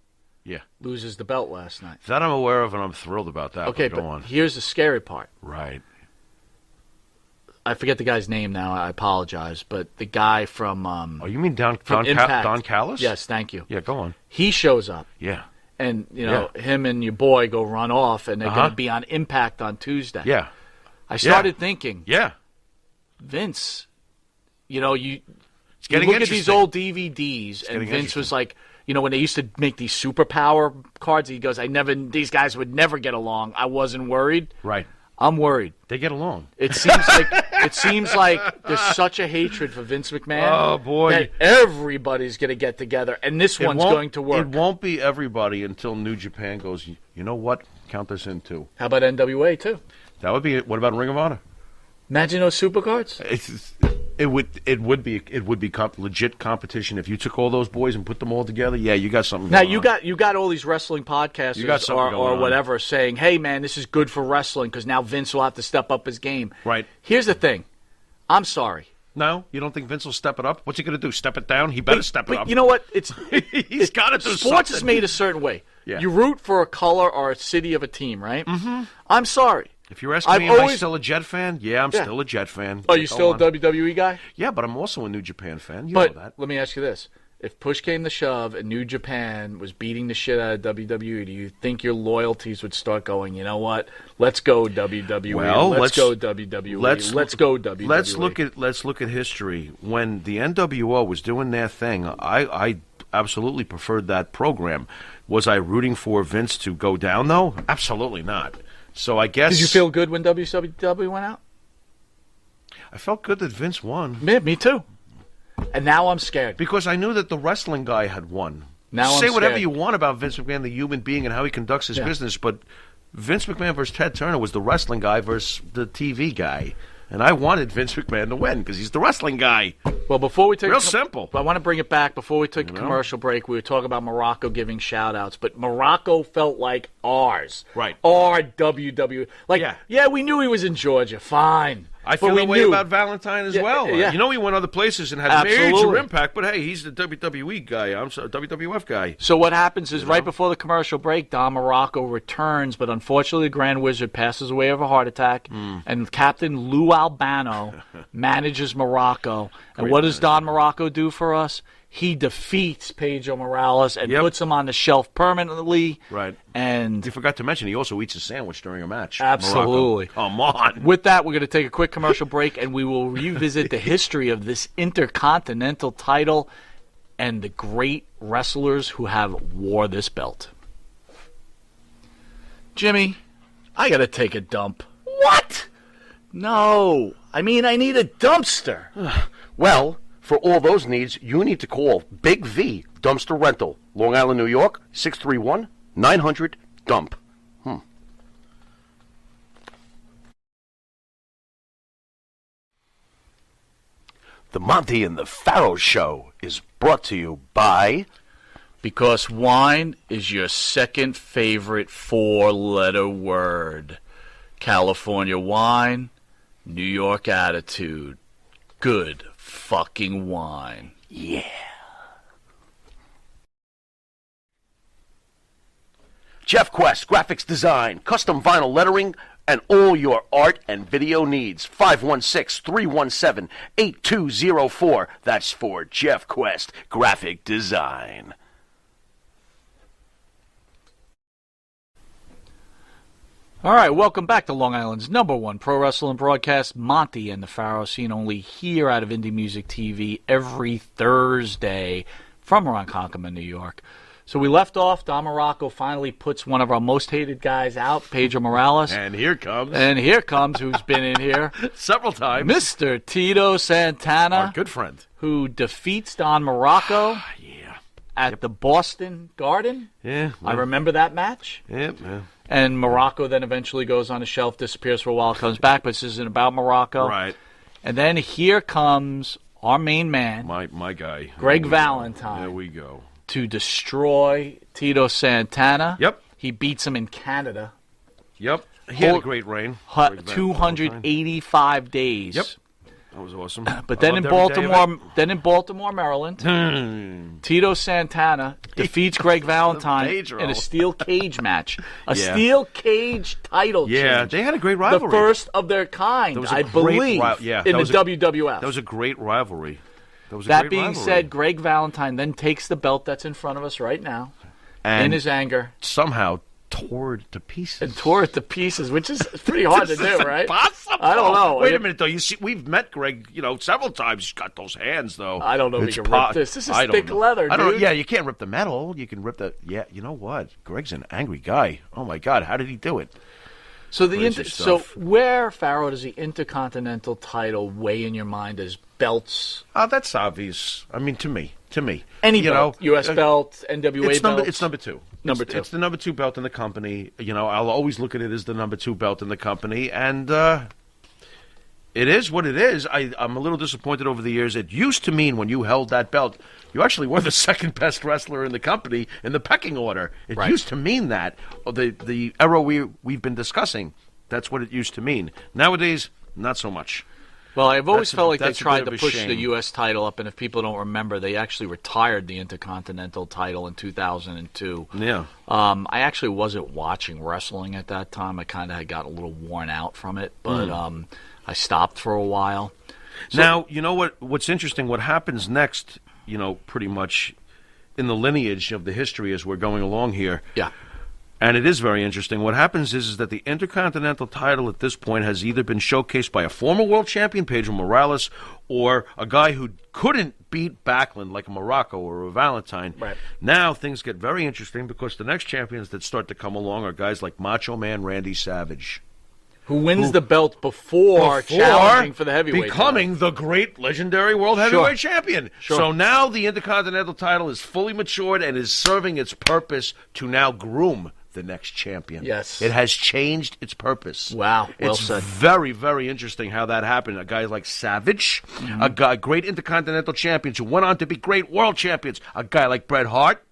S3: Yeah.
S4: loses the belt last night.
S3: That I'm aware of, and I'm thrilled about that.
S4: Okay,
S3: Go
S4: but
S3: on.
S4: here's the scary part.
S3: Right.
S4: I forget the guy's name now. I apologize. But the guy from
S3: Oh, you mean
S4: from Impact.
S3: Don Callis?
S4: Yes, thank you.
S3: Yeah, go on.
S4: He shows up,
S3: Yeah.
S4: and him and your boy go run off, and they're going to be on Impact on Tuesday.
S3: Yeah.
S4: I started thinking,
S3: Yeah.
S4: Vince, you
S3: getting
S4: look at these
S3: interesting.
S4: old DVDs, and Vince was like, when they used to make these superpower cards, he goes, these guys would never get along. I wasn't worried.
S3: Right.
S4: I'm worried.
S3: They get along.
S4: It seems like there's such a hatred for Vince McMahon.
S3: Oh, boy.
S4: That everybody's going to get together, and this one's going to work.
S3: It won't be everybody until New Japan goes, you know what? Count this in, too.
S4: How about NWA, too?
S3: That would be it. What about Ring of Honor?
S4: Imagine those supercards.
S3: It would be legit competition if you took all those boys and put them all together. Yeah, you got something.
S4: Now
S3: going on.
S4: you got all these wrestling podcasters
S3: You got something
S4: or
S3: going on.
S4: whatever saying, "Hey man, this is good for wrestling because now Vince will have to step up his game."
S3: Right.
S4: Here's the thing. I'm sorry.
S3: No, you don't think Vince will step it up? What's he going to do? Step it down? He better step it up.
S4: You know what?
S3: He's got to do something.
S4: Sports is made a certain way.
S3: Yeah.
S4: You root for a color or a city of a team, right? Mm-hmm. I'm sorry.
S3: If you're asking me, am I still a Jet fan? Yeah, I'm still a Jet fan.
S4: Are you still a WWE guy?
S3: Yeah, but I'm also a New Japan fan. You
S4: But
S3: know that.
S4: let me ask you this. If push came to shove and New Japan was beating the shit out of WWE, do you think your loyalties would start going, you know what? Let's go WWE.
S3: Well,
S4: let's go WWE. Let's go WWE.
S3: Let's look at history. When the NWO was doing their thing, I absolutely preferred that program. Was I rooting for Vince to go down though? Absolutely not. So I guess.
S4: Did you feel good when WCW went out?
S3: I felt good that Vince won.
S4: Yeah, me too. And now I'm scared.
S3: Because I knew that the wrestling guy had won.
S4: Now
S3: Say
S4: I'm
S3: whatever
S4: scared.
S3: you want about Vince McMahon, the human being, and how he conducts his business, but Vince McMahon versus Ted Turner was the wrestling guy versus the TV guy. And I wanted Vince McMahon to win because he's the wrestling guy.
S4: Well, before we take
S3: Real simple.
S4: I want to bring it back. Before we took a commercial break, we were talking about Morocco giving shout-outs, but Morocco felt like ours.
S3: Right.
S4: Our WWE. Like, yeah, we knew he was in Georgia. Fine.
S3: I feel that way about Valentine as well.
S4: Yeah.
S3: You know, he went other places and had
S4: Absolutely.
S3: major impact, but hey, he's the WWE guy. I'm sorry, WWF guy.
S4: So what happens is right before the commercial break, Don Morocco returns, but unfortunately the Grand Wizard passes away of a heart attack, and Captain Lou Albano manages Morocco. And what does Don Morocco do for us? He defeats Pedro Morales and puts him on the shelf permanently.
S3: Right.
S4: And
S3: You forgot to mention he also eats a sandwich during a match.
S4: Absolutely.
S3: Morocco. Come on.
S4: with that, we're going to take a quick commercial break, and we will revisit the history of this Intercontinental title and the great wrestlers who have wore this belt. Jimmy, I got to take a dump.
S3: What?
S4: No, I mean I need a dumpster.
S7: Well, for all those needs, you need to call Big V Dumpster Rental, Long Island, New York, 631-900-DUMP. The Monty and the Pharaoh Show is brought to you by...
S4: Because wine is your second favorite four-letter word. California wine, New York attitude. Good fucking wine.
S7: Yeah. Jeff Quest, graphics design, custom vinyl lettering, and all your art and video needs. 516-317-8204. That's for Jeff Quest, graphic design.
S4: All right, welcome back to Long Island's #1 pro wrestling broadcast, Monty and the Pharaoh, seen only here out of Indie Music TV every Thursday from Ronkonkoma, New York. So we left off. Don Morocco finally puts one of our most hated guys out, Pedro Morales.
S3: And here comes.
S4: And here comes who's been in here.
S3: Several times.
S4: Mr. Tito Santana.
S3: Our good friend.
S4: Who defeats Don Morocco at the Boston Garden.
S3: Yeah.
S4: I remember that match.
S3: Yeah.
S4: And Morocco then eventually goes on the shelf, disappears for a while, comes back, but this isn't about Morocco.
S3: Right.
S4: And then here comes our main man,
S3: My guy.
S4: Greg Valentine.
S3: There we go.
S4: To destroy Tito Santana.
S3: Yep.
S4: He beats him in Canada.
S3: Yep. He had a great reign.
S4: 285 days.
S3: Yep. That was awesome.
S4: But then in Baltimore, Maryland, Tito Santana defeats Greg Valentine in a steel cage match. Steel cage title change.
S3: They had a great rivalry.
S4: The first of their kind, I believe, in the WWF.
S3: That was a great rivalry.
S4: That being said, Greg Valentine then takes the belt that's in front of us right now,
S3: and
S4: in his anger,
S3: somehow tore it to pieces.
S4: and tore it to pieces, which is pretty hard to do, right?
S3: Impossible.
S4: I don't know.
S3: Wait a minute, though. You see, we've met Greg, several times. He's got those hands, though.
S4: I don't know if
S3: It's
S4: you can rip this. This is thick leather,
S3: I don't know.
S4: dude.
S3: Yeah, you can't rip the metal. You can rip the. Yeah, you know what? Greg's an angry guy. Oh my God, how did he do it?
S4: So
S3: Crazy
S4: so
S3: stuff.
S4: where, Pharaoh, does the Intercontinental title weigh in your mind as belts?
S3: That's obvious. I mean, to me.
S4: Any belt, U.S. belt, NWA belt.
S3: It's number two.
S4: Number two.
S3: It's the number 2 belt in the company. I'll always look at it as the number 2 belt in the company, and it is what it is. I'm a little disappointed over the years. It used to mean when you held that belt, you actually were the second best wrestler in the company in the pecking order. It used to mean that. The era we've been discussing, that's what it used to mean. Nowadays, not so much.
S4: Well, I've always felt like they
S3: that's a
S4: tried
S3: bit
S4: to
S3: of a
S4: push
S3: shame.
S4: the U.S. title up, and if people don't remember, they actually retired the Intercontinental title in 2002.
S3: Yeah.
S4: I actually wasn't watching wrestling at that time. I kind of had got a little worn out from it, but I stopped for a while.
S3: Now, you know what's interesting, what happens next, pretty much in the lineage of the history as we're going along here.
S4: Yeah.
S3: And it is very interesting. What happens is that the Intercontinental title at this point has either been showcased by a former world champion, Pedro Morales, or a guy who couldn't beat Backlund like a Morocco or a Valentine.
S4: Right.
S3: Now things get very interesting because the next champions that start to come along are guys like Macho Man Randy Savage.
S4: Who wins the belt before challenging for the heavyweight
S3: becoming the great legendary world heavyweight champion.
S4: Sure.
S3: So now the Intercontinental title is fully matured and is serving its purpose to now groom the next champion.
S4: Yes.
S3: It has changed its purpose.
S4: Wow, well
S3: it's
S4: said.
S3: very, very interesting how that happened. A guy like Savage, a guy, great Intercontinental champions who went on to be great world champions. A guy like Bret Hart,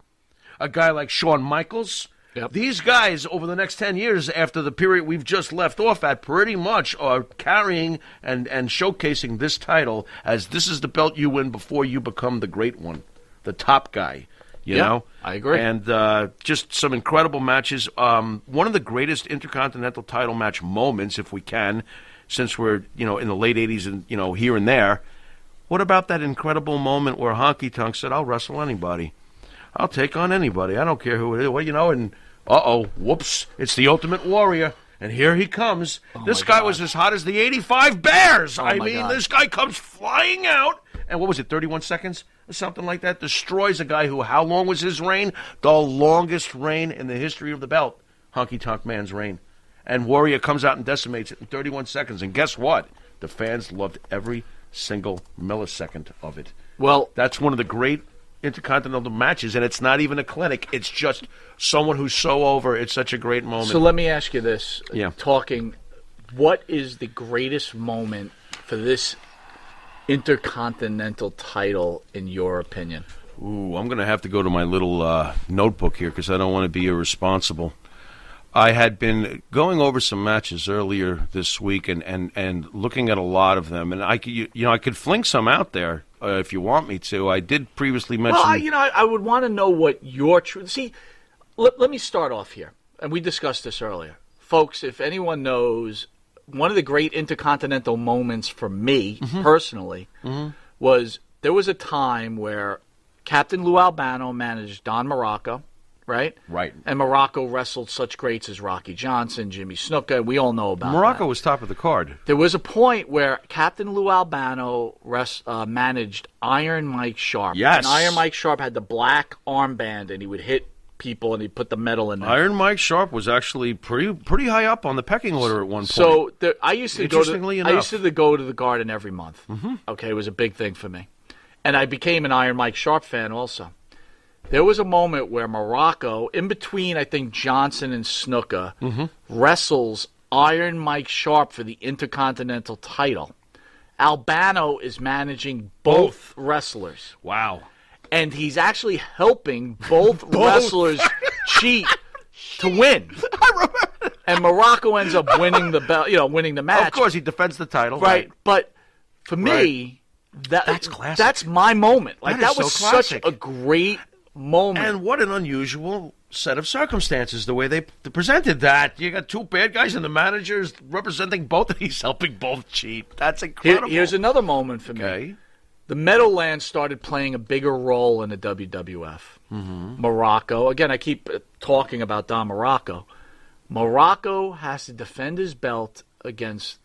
S3: a guy like Shawn Michaels.
S4: Yep.
S3: These guys, over the next 10 years, after the period we've just left off at, pretty much are carrying and showcasing this title as this is the belt you win before you become the great one, the top guy. You know?
S4: I agree.
S3: And just some incredible matches. One of the greatest Intercontinental title match moments, if we can, since we're, in the late 80s and, here and there. What about that incredible moment where Honky Tonk said, I'll wrestle anybody. I'll take on anybody. I don't care who it is. Well, and whoops, it's the Ultimate Warrior. And here he comes. This guy was as hot as the 85 Bears. I mean, this guy comes flying out. And what was it, 31 seconds? Or something like that. Destroys a guy who, how long was his reign? The longest reign in the history of the belt. Honky Tonk Man's reign. And Warrior comes out and decimates it in 31 seconds. And guess what? The fans loved every single millisecond of it.
S4: Well,
S3: that's one of the great Intercontinental matches, and it's not even a clinic. It's just someone who's so over. It's such a great moment.
S4: So let me ask you this.
S3: Yeah.
S4: What is the greatest moment for this Intercontinental title, in your opinion?
S3: Ooh, I'm going to have to go to my little notebook here because I don't want to be irresponsible. I had been going over some matches earlier this week and looking at a lot of them, and I could fling some out there if you want me to. I did previously mention.
S4: Well, I would want to know what your truth. See, let me start off here, and we discussed this earlier, folks. If anyone knows, one of the great Intercontinental moments for me personally was there was a time where Captain Lou Albano managed Don Morocco. Right?
S3: Right.
S4: And Morocco wrestled such greats as Rocky Johnson, Jimmy Snuka. We all know about
S3: Morocco
S4: that.
S3: was top of the card.
S4: There was a point where Captain Lou Albano managed Iron Mike Sharp.
S3: Yes.
S4: And Iron Mike Sharp had the black armband, and he would hit people, and he'd put the metal in there.
S3: Iron Mike Sharp was actually pretty high up on the pecking order at one point.
S4: So I used to go to the Garden every month.
S3: Mm-hmm.
S4: Okay, it was a big thing for me. And I became an Iron Mike Sharp fan also. There was a moment where Morocco, in between, I think, Johnson and Snuka, wrestles Iron Mike Sharp for the Intercontinental title. Albano is managing both wrestlers.
S3: Wow.
S4: And he's actually helping both wrestlers cheat to win.
S3: I remember.
S4: And Morocco ends up winning the belt, winning the match.
S3: Of course, he defends the title.
S4: Right. But for me, that's classic. That's my moment. Like that was such a great moment.
S3: And what an unusual set of circumstances, the way they presented that. You got two bad guys and the manager's representing both, and he's helping both cheat. That's incredible.
S4: Here's another moment for me. the Meadowlands started playing a bigger role in the WWF. Morocco, again, I keep talking about Don Morocco. Morocco has to defend his belt against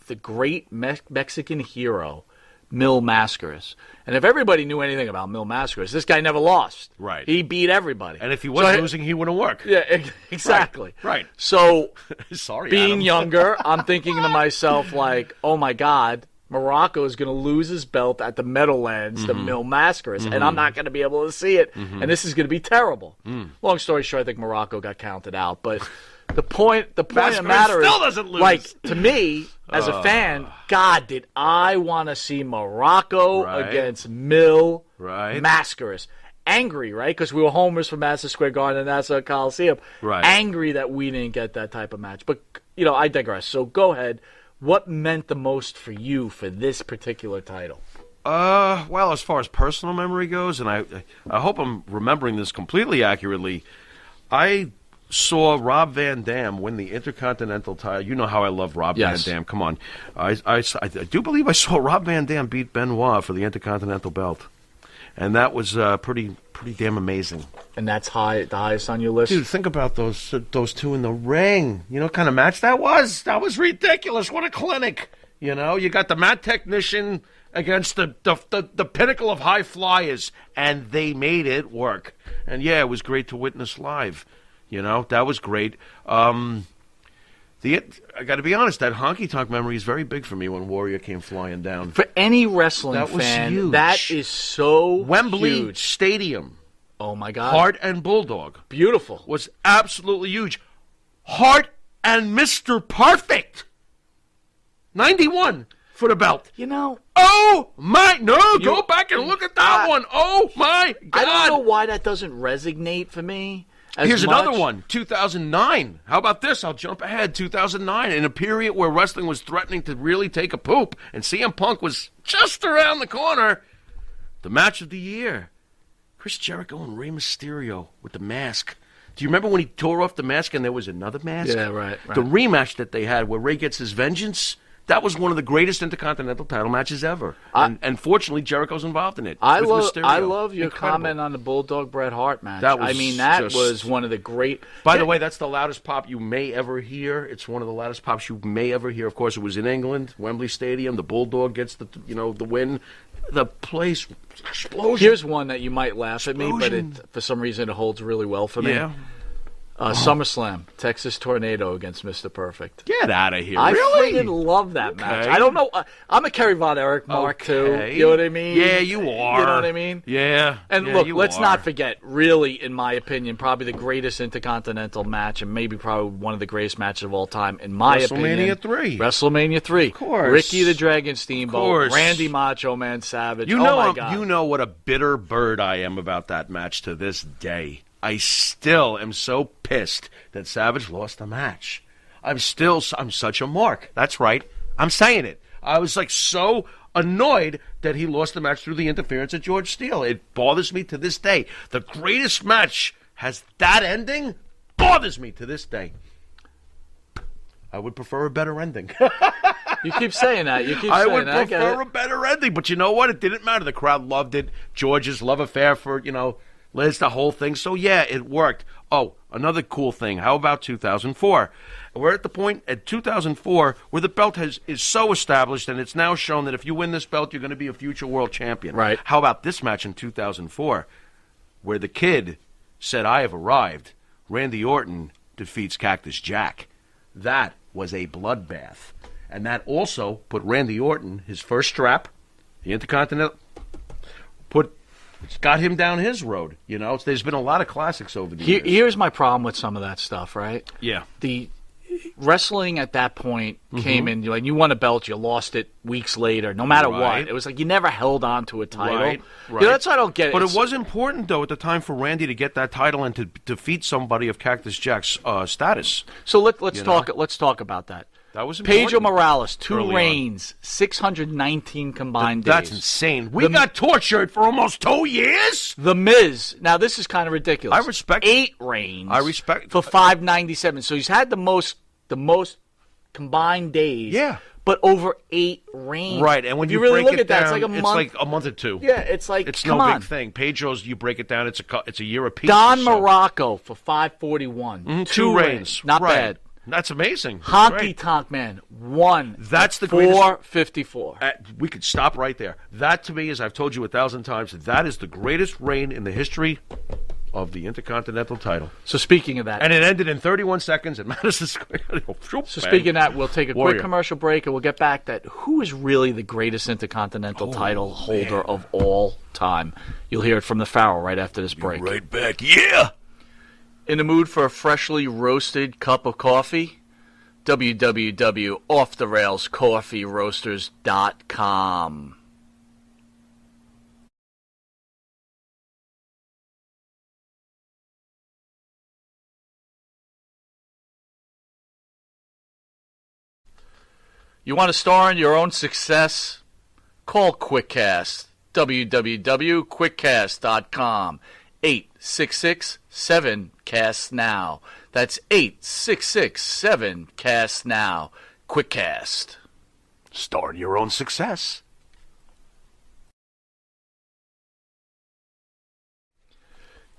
S4: the great Mexican hero, Mil Mascaras. And if everybody knew anything about Mil Mascaras, this guy never lost.
S3: Right.
S4: He beat everybody.
S3: And if he was losing, he wouldn't work.
S4: Yeah, exactly.
S3: Right.
S4: So,
S3: Sorry,
S4: being
S3: Adam.
S4: younger, I'm thinking to myself, like, oh my God, Morocco is going to lose his belt at the Meadowlands to Mil Mascaras, and I'm not going to be able to see it, and this is going to be terrible. Long story short, I think Morocco got counted out, but the point of the matter
S3: still
S4: is,
S3: doesn't lose.
S4: like, to me, as a fan, God, did I want to see Morocco against Mil Mascaras. Angry, right? Because we were homers for Madison Square Garden and Nassau Coliseum.
S3: Right.
S4: Angry that we didn't get that type of match. But, I digress. So go ahead. What meant the most for you for this particular title?
S3: Well, as far as personal memory goes, and I hope I'm remembering this completely accurately, I saw Rob Van Dam win the Intercontinental title. You know how I love Rob Van Dam. Come on. I do believe I saw Rob Van Dam beat Benoit for the Intercontinental belt. And that was pretty damn amazing.
S4: And that's the highest on your list?
S3: Dude, think about those two in the ring. You know what kind of match that was? That was ridiculous. What a clinic. You know, you got the mat technician against the pinnacle of high flyers, and they made it work. And, yeah, it was great to witness live. You know, that was great. I got to be honest, that honky tonk memory is very big for me when Warrior came flying down.
S4: For any wrestling
S3: That was
S4: fan,
S3: huge.
S4: that is so
S3: Wembley
S4: huge.
S3: Stadium,
S4: Oh, my God.
S3: Hart and Bulldog,
S4: Beautiful.
S3: was absolutely huge. Hart and Mr. Perfect, 91 for the belt.
S4: You know,
S3: Oh, my, go back and look at that one. Oh, my God.
S4: I don't know why that doesn't resonate for me.
S3: Here's another one, 2009. How about this? I'll jump ahead. 2009, in a period where wrestling was threatening to really take a poop, and CM Punk was just around the corner. The match of the year, Chris Jericho and Rey Mysterio with the mask. Do you remember when he tore off the mask and there was another mask?
S4: Yeah, right.
S3: The rematch that they had where Rey gets his vengeance, that was one of the greatest Intercontinental title matches ever. And fortunately, Jericho's involved in it.
S4: I
S3: with Mysterio.
S4: love your
S3: Incredible.
S4: comment on the Bulldog Bret Hart match.
S3: That was
S4: that
S3: just-
S4: was one of the great.
S3: By the way, that's the loudest pop you may ever hear. It's one of the loudest pops you may ever hear. Of course, it was in England, Wembley Stadium. The Bulldog gets the win. The place explosion.
S4: Here's one that you might laugh at me, but
S3: Explosion.
S4: for some reason it holds really well for me.
S3: Yeah.
S4: SummerSlam, Texas Tornado against Mr. Perfect.
S3: Get out of here.
S4: I
S3: Really?
S4: freaking love that match.
S3: Okay.
S4: I don't know. I'm a Kerry Von Erich mark,
S3: Okay.
S4: too. You know what I mean?
S3: Yeah, you are.
S4: You know what I mean?
S3: Yeah.
S4: And
S3: yeah,
S4: look,
S3: you
S4: let's
S3: are.
S4: not forget, really, in my opinion, probably the greatest Intercontinental match, and maybe probably one of the greatest matches of all time, in my opinion.
S3: WrestleMania 3.
S4: WrestleMania 3. Of
S3: course.
S4: Ricky the Dragon Steamboat,
S3: course.
S4: Randy Macho Man Savage.
S3: You
S4: oh
S3: know,
S4: my God.
S3: you know what a bitter bird I am about that match to this day. I still am so pissed that Savage lost the match. I'm such a mark. That's right. I'm saying it. I was like so annoyed that he lost the match through the interference of George Steele. It bothers me to this day. The greatest match has that ending. Bothers me to this day. I would prefer a better ending.
S4: You keep saying that. You keep
S3: I
S4: saying
S3: would
S4: that. I get
S3: prefer
S4: it.
S3: a better ending, but you know what? It didn't matter. The crowd loved it. George's love affair for, Liz, the whole thing. So, yeah, it worked. Oh, another cool thing. How about 2004? We're at the point at 2004 where the belt is so established, and it's now shown that if you win this belt, you're going to be a future world champion.
S4: Right.
S3: How about this match in 2004 where the Kid said, I have arrived. Randy Orton defeats Cactus Jack. That was a bloodbath. And that also put Randy Orton, his first strap, the Intercontinental, it's got him down his road. There's been a lot of classics over the years.
S4: Here's my problem with some of that stuff, right?
S3: Yeah.
S4: The wrestling at that point came in, like, you won a belt, you lost it weeks later, no matter
S3: Right.
S4: what. It was like you never held on to a title.
S3: Right.
S4: That's why I don't get it.
S3: But
S4: It's-
S3: it was important, though, at the time for Randy to get that title and to defeat somebody of Cactus Jack's status.
S4: So let's talk. Let's talk about that.
S3: That was important.
S4: Pedro Morales, 2
S3: Early on.
S4: reigns, 619 combined
S3: That's
S4: days.
S3: insane. We got tortured for almost 2 years?
S4: The Miz. Now this is kind of ridiculous.
S3: I respect-
S4: 8 reigns.
S3: I respect-
S4: for 597. So he's had the most combined days.
S3: Yeah.
S4: but over 8 reigns.
S3: Right, and when you
S4: really
S3: break
S4: look
S3: it
S4: at that,
S3: down,
S4: it's like
S3: a month or two.
S4: Yeah, it's like,
S3: It's
S4: come
S3: no
S4: on.
S3: big thing. Pedro's, you break it down, it's a year apiece.
S4: Don
S3: or so.
S4: Morocco for 541.
S3: 2 reigns.
S4: Not
S3: Right.
S4: bad.
S3: That's amazing.
S4: Honky
S3: Great.
S4: Tonk Man, 1.
S3: That's the greatest.
S4: 454.
S3: We could stop right there. That, to me, as I've told you 1,000 times, that is the greatest reign in the history of the Intercontinental title.
S4: So speaking of that,
S3: And it ended in 31 seconds at Madison Square.
S4: so speaking of that, we'll take a
S3: Warrior.
S4: quick commercial break and we'll get back that who is really the greatest Intercontinental title holder of all time. You'll hear it from the Pharaoh right after this break.
S3: Right back. Yeah!
S4: In the mood for a freshly roasted cup of coffee? www.offtherailscoffeeroasters.com. You want to star in your own success? Call QuickCast. www.quickcast.com. 866-7-CAST-NOW. That's 866-7-CAST-NOW. QuickCast.
S7: Start your own success.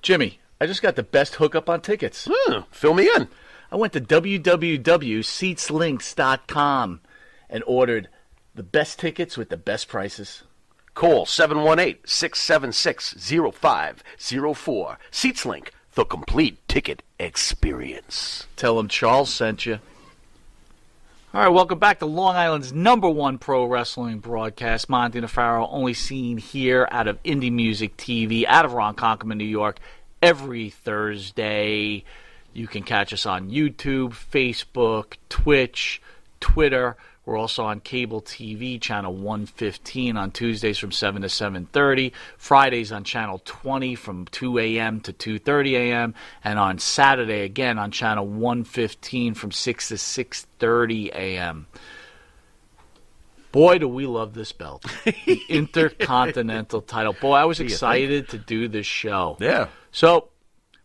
S4: Jimmy, I just got the best hookup on tickets.
S7: Fill me in.
S4: I went to www.seatslinks.com and ordered the best tickets with the best prices.
S7: Call 718-676-0504. SeatsLink, the complete ticket experience.
S4: Tell them Charles sent you. All right, welcome back to Long Island's #1 pro wrestling broadcast. Monty Nefaro, only seen here out of Indie Music TV, out of Ronkonkoma, New York, every Thursday. You can catch us on YouTube, Facebook, Twitch, Twitter. We're also on cable TV, channel 115 on Tuesdays from 7 to 7:30, Fridays on channel 20 from 2 a.m. to 2:30 a.m., and on Saturday again on channel 115 from 6 to 6:30 a.m. Boy, do we love this belt. The Intercontinental title. Boy, I was excited to do this show.
S3: Yeah.
S4: So,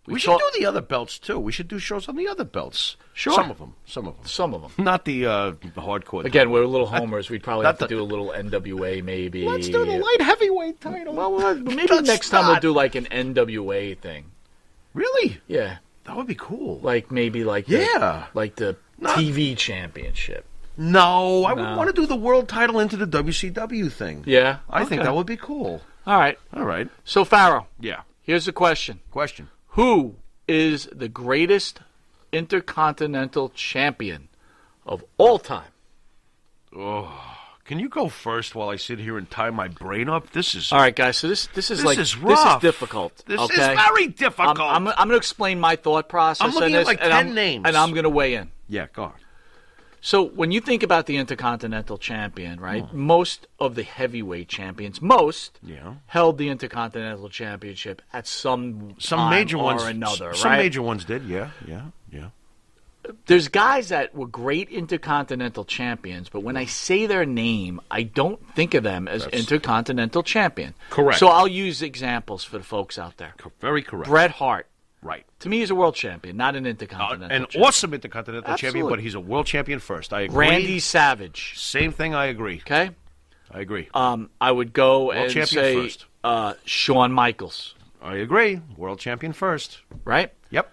S3: We should do the other belts, too. We should do shows on the other belts.
S4: Sure.
S3: Some of them.
S4: some of them.
S3: Not the hardcore.
S4: Again, we're little homers. We'd probably have
S3: Not
S4: to do a little NWA maybe.
S3: Let's do the light heavyweight title.
S4: Well, maybe
S3: Let's
S4: next time we'll
S3: not.
S4: do like an NWA thing.
S3: Really?
S4: Yeah,
S3: That would be cool.
S4: like maybe like
S3: Yeah.
S4: the TV championship.
S3: No, I would want to do the world title into the WCW thing.
S4: Yeah,
S3: I think
S4: okay.
S3: that would be cool.
S4: All right.
S3: All right.
S4: So Pharaoh,
S3: Yeah.
S4: here's the question:
S3: Question.
S4: who is the greatest Intercontinental Champion of all time?
S3: Can you go first while I sit here and tie my brain up? This is
S4: All right, guys. So this is like
S3: is
S4: this is
S3: rough.
S4: difficult.
S3: This
S4: okay?
S3: is very difficult.
S4: I'm going to explain my thought process.
S3: I'm looking
S4: on
S3: at
S4: this,
S3: like
S4: and
S3: 10 names.
S4: and I'm going to weigh in.
S3: Yeah, go on.
S4: So when you think about the Intercontinental Champion, right? Most of the heavyweight champions, held the Intercontinental Championship at some
S3: major
S4: time
S3: ones
S4: or another,
S3: Some
S4: right?
S3: major ones did. Yeah.
S4: There's guys that were great Intercontinental champions, but when I say their name, I don't think of them as Intercontinental Champion.
S3: Correct.
S4: So I'll use examples for the folks out there.
S3: Very correct.
S4: Bret Hart,
S3: Right.
S4: to me, he's a world champion, not an Intercontinental
S3: An
S4: champion.
S3: awesome Intercontinental champion,
S4: Absolutely.
S3: but he's a world champion first. I agree.
S4: Randy Savage,
S3: Same thing. I agree.
S4: okay?
S3: I agree.
S4: I would go and
S3: champion
S4: say
S3: first.
S4: Shawn Michaels,
S3: I agree. World champion first.
S4: right?
S3: Yep.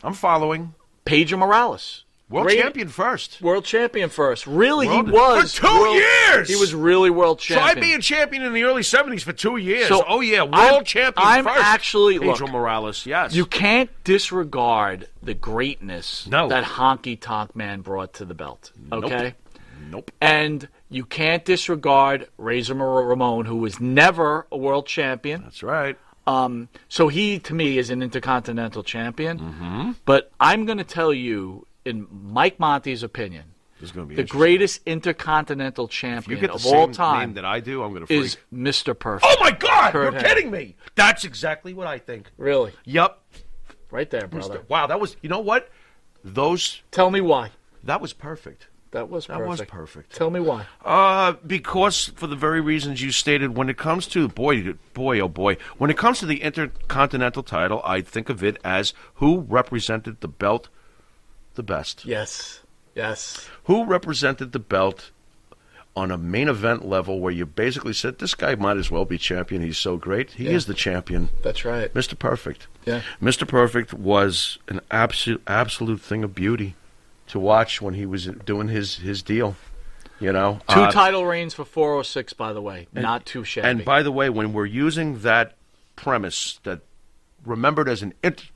S3: I'm following.
S4: Pedro Morales.
S3: World
S4: Great-
S3: champion first.
S4: World champion first. Really,
S3: World-
S4: he was.
S3: For 2 years!
S4: He was really world champion.
S3: Try being champion in the early 70s for 2 years.
S4: So,
S3: oh, yeah. World
S4: I'm-
S3: champion
S4: I'm
S3: first.
S4: actually-
S3: Pedro
S4: look,
S3: Morales, yes.
S4: You can't disregard the greatness
S3: No.
S4: that Honky Tonk Man brought to the belt. Okay?
S3: Nope.
S4: And you can't disregard Razor Ramon, who was never a world champion.
S3: That's right.
S4: So he, to me, is an Intercontinental Champion.
S3: Mm-hmm.
S4: But I'm going to tell you, in Mike Monty's opinion,
S3: This is going to be
S4: the
S3: interesting.
S4: greatest Intercontinental
S3: If
S4: Champion
S3: you get the
S4: of
S3: same
S4: all time
S3: name that I do, I'm going to freak.
S4: is Mr. Perfect.
S3: Oh, my God!
S4: Kurt
S3: You're
S4: Hennig.
S3: kidding me. That's exactly what I think.
S4: Really?
S3: Yep.
S4: Right there, brother.
S3: Wow, that was, you know what?
S4: Tell me why.
S3: That was perfect.
S4: That was perfect.
S3: That was perfect.
S4: Tell me why.
S3: Because for the very reasons you stated, when it comes to, boy, oh boy, when it comes to the Intercontinental title, I think of it as who represented the belt the best.
S4: Yes. Yes.
S3: Who represented the belt on a main event level where you basically said, this guy might as well be champion. He's so great. He is the champion.
S4: That's right.
S3: Mr. Perfect.
S4: Yeah.
S3: Mr. Perfect was an absolute thing of beauty to watch when he was doing his deal. You know,
S4: 2 title reigns for 406, by the way. Not too shabby.
S3: And by the way, when we're using that premise that remembered as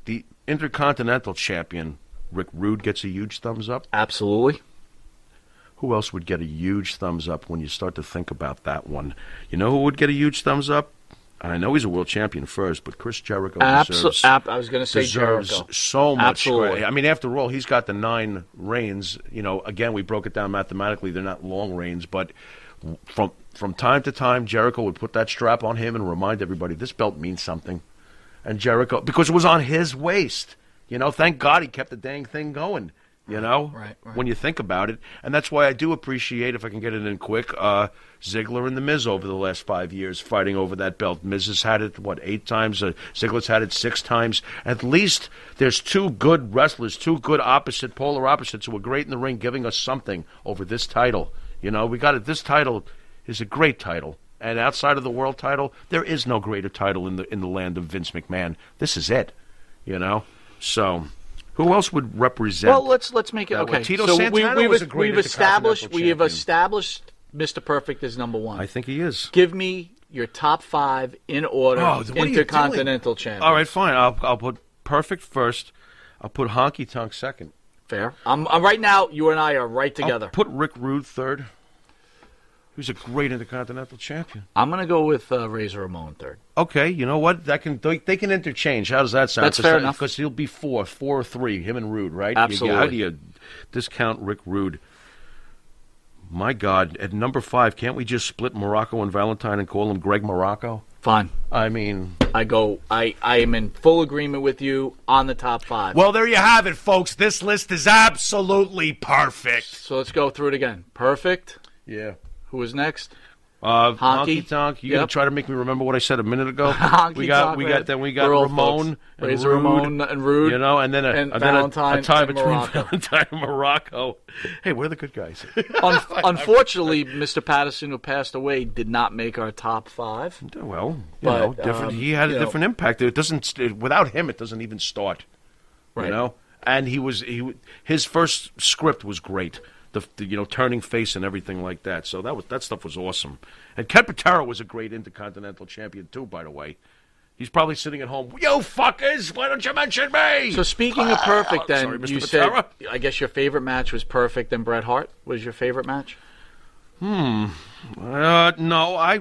S3: the Intercontinental Champion, Rick Rude gets a huge thumbs up.
S4: Absolutely.
S3: Who else would get a huge thumbs up when you start to think about that one? You know who would get a huge thumbs up? And I know he's a world champion first, but Chris Jericho deserves.
S4: I was going to say
S3: deserves
S4: Jericho.
S3: So much
S4: Absolutely.
S3: credit. I mean, after all, he's got the 9 reigns. You know, again, we broke it down mathematically. They're not long reigns, but from time to time, Jericho would put that strap on him and remind everybody this belt means something. And Jericho, because it was on his waist. You know, thank God he kept the dang thing going. You know,
S4: right.
S3: When you think about it. And that's why I do appreciate, if I can get it in quick, Ziggler and The Miz over the last 5 years fighting over that belt. Miz has had it, 8 times? Ziggler's had it 6 times. At least there's 2 good wrestlers, 2 good polar opposites who are great in the ring giving us something over this title. You know, we got it. This title is a great title. And outside of the world title, there is no greater title in the land of Vince McMahon. This is it, you know? So... who else would represent?
S4: Well, let's make it okay.
S3: Tito
S4: so
S3: Santana was a great
S4: established
S3: champion.
S4: Mr. Perfect as number 1.
S3: I think he is.
S4: Give me your top 5 in order.
S3: What are you
S4: Intercontinental champion.
S3: All right, fine. I'll put Perfect first. I'll put Honky Tonk second.
S4: Fair. I'm right now. You and I are right together.
S3: I'll put Rick Rude third. Who's a great Intercontinental champion.
S4: I'm going to go with Razor Ramon third.
S3: Okay, you know what? They can interchange. How does that sound?
S4: That's fair enough.
S3: Because he'll be 4 or 3, him and Rude, right?
S4: Absolutely.
S3: How do you discount Rick Rude? My God, at number 5, can't we just split Morocco and Valentine and call him Greg Morocco?
S4: Fine.
S3: I mean...
S4: I am in full agreement with you on the top 5.
S2: Well, there you have it, folks. This list is absolutely perfect.
S4: So let's go through it again. Perfect.
S3: Yeah.
S4: Who was next?
S3: Honky Tonk. You gonna try to make me remember what I said a minute ago?
S4: We got
S3: Ramon,
S4: Razor Ramon and Rude.
S3: You know, and then a tie between
S4: Morocco.
S3: Valentine and Morocco. Hey, we're the good guys.
S4: Unfortunately, Mr. Patterson, who passed away, did not make our top 5.
S3: Well, different. He had a different impact. It doesn't. Without him, it doesn't even start.
S4: Right.
S3: You know, and his first script was great. The turning face and everything like that. So that stuff was awesome. And Ken Patera was a great Intercontinental Champion too, by the way. He's probably sitting at home. You fuckers! Why don't you mention me?
S4: So speaking of Perfect, then
S3: sorry, Mr.
S4: you
S3: Patera.
S4: said I guess your favorite match was Perfect and Bret Hart. Was your favorite match?
S3: No, I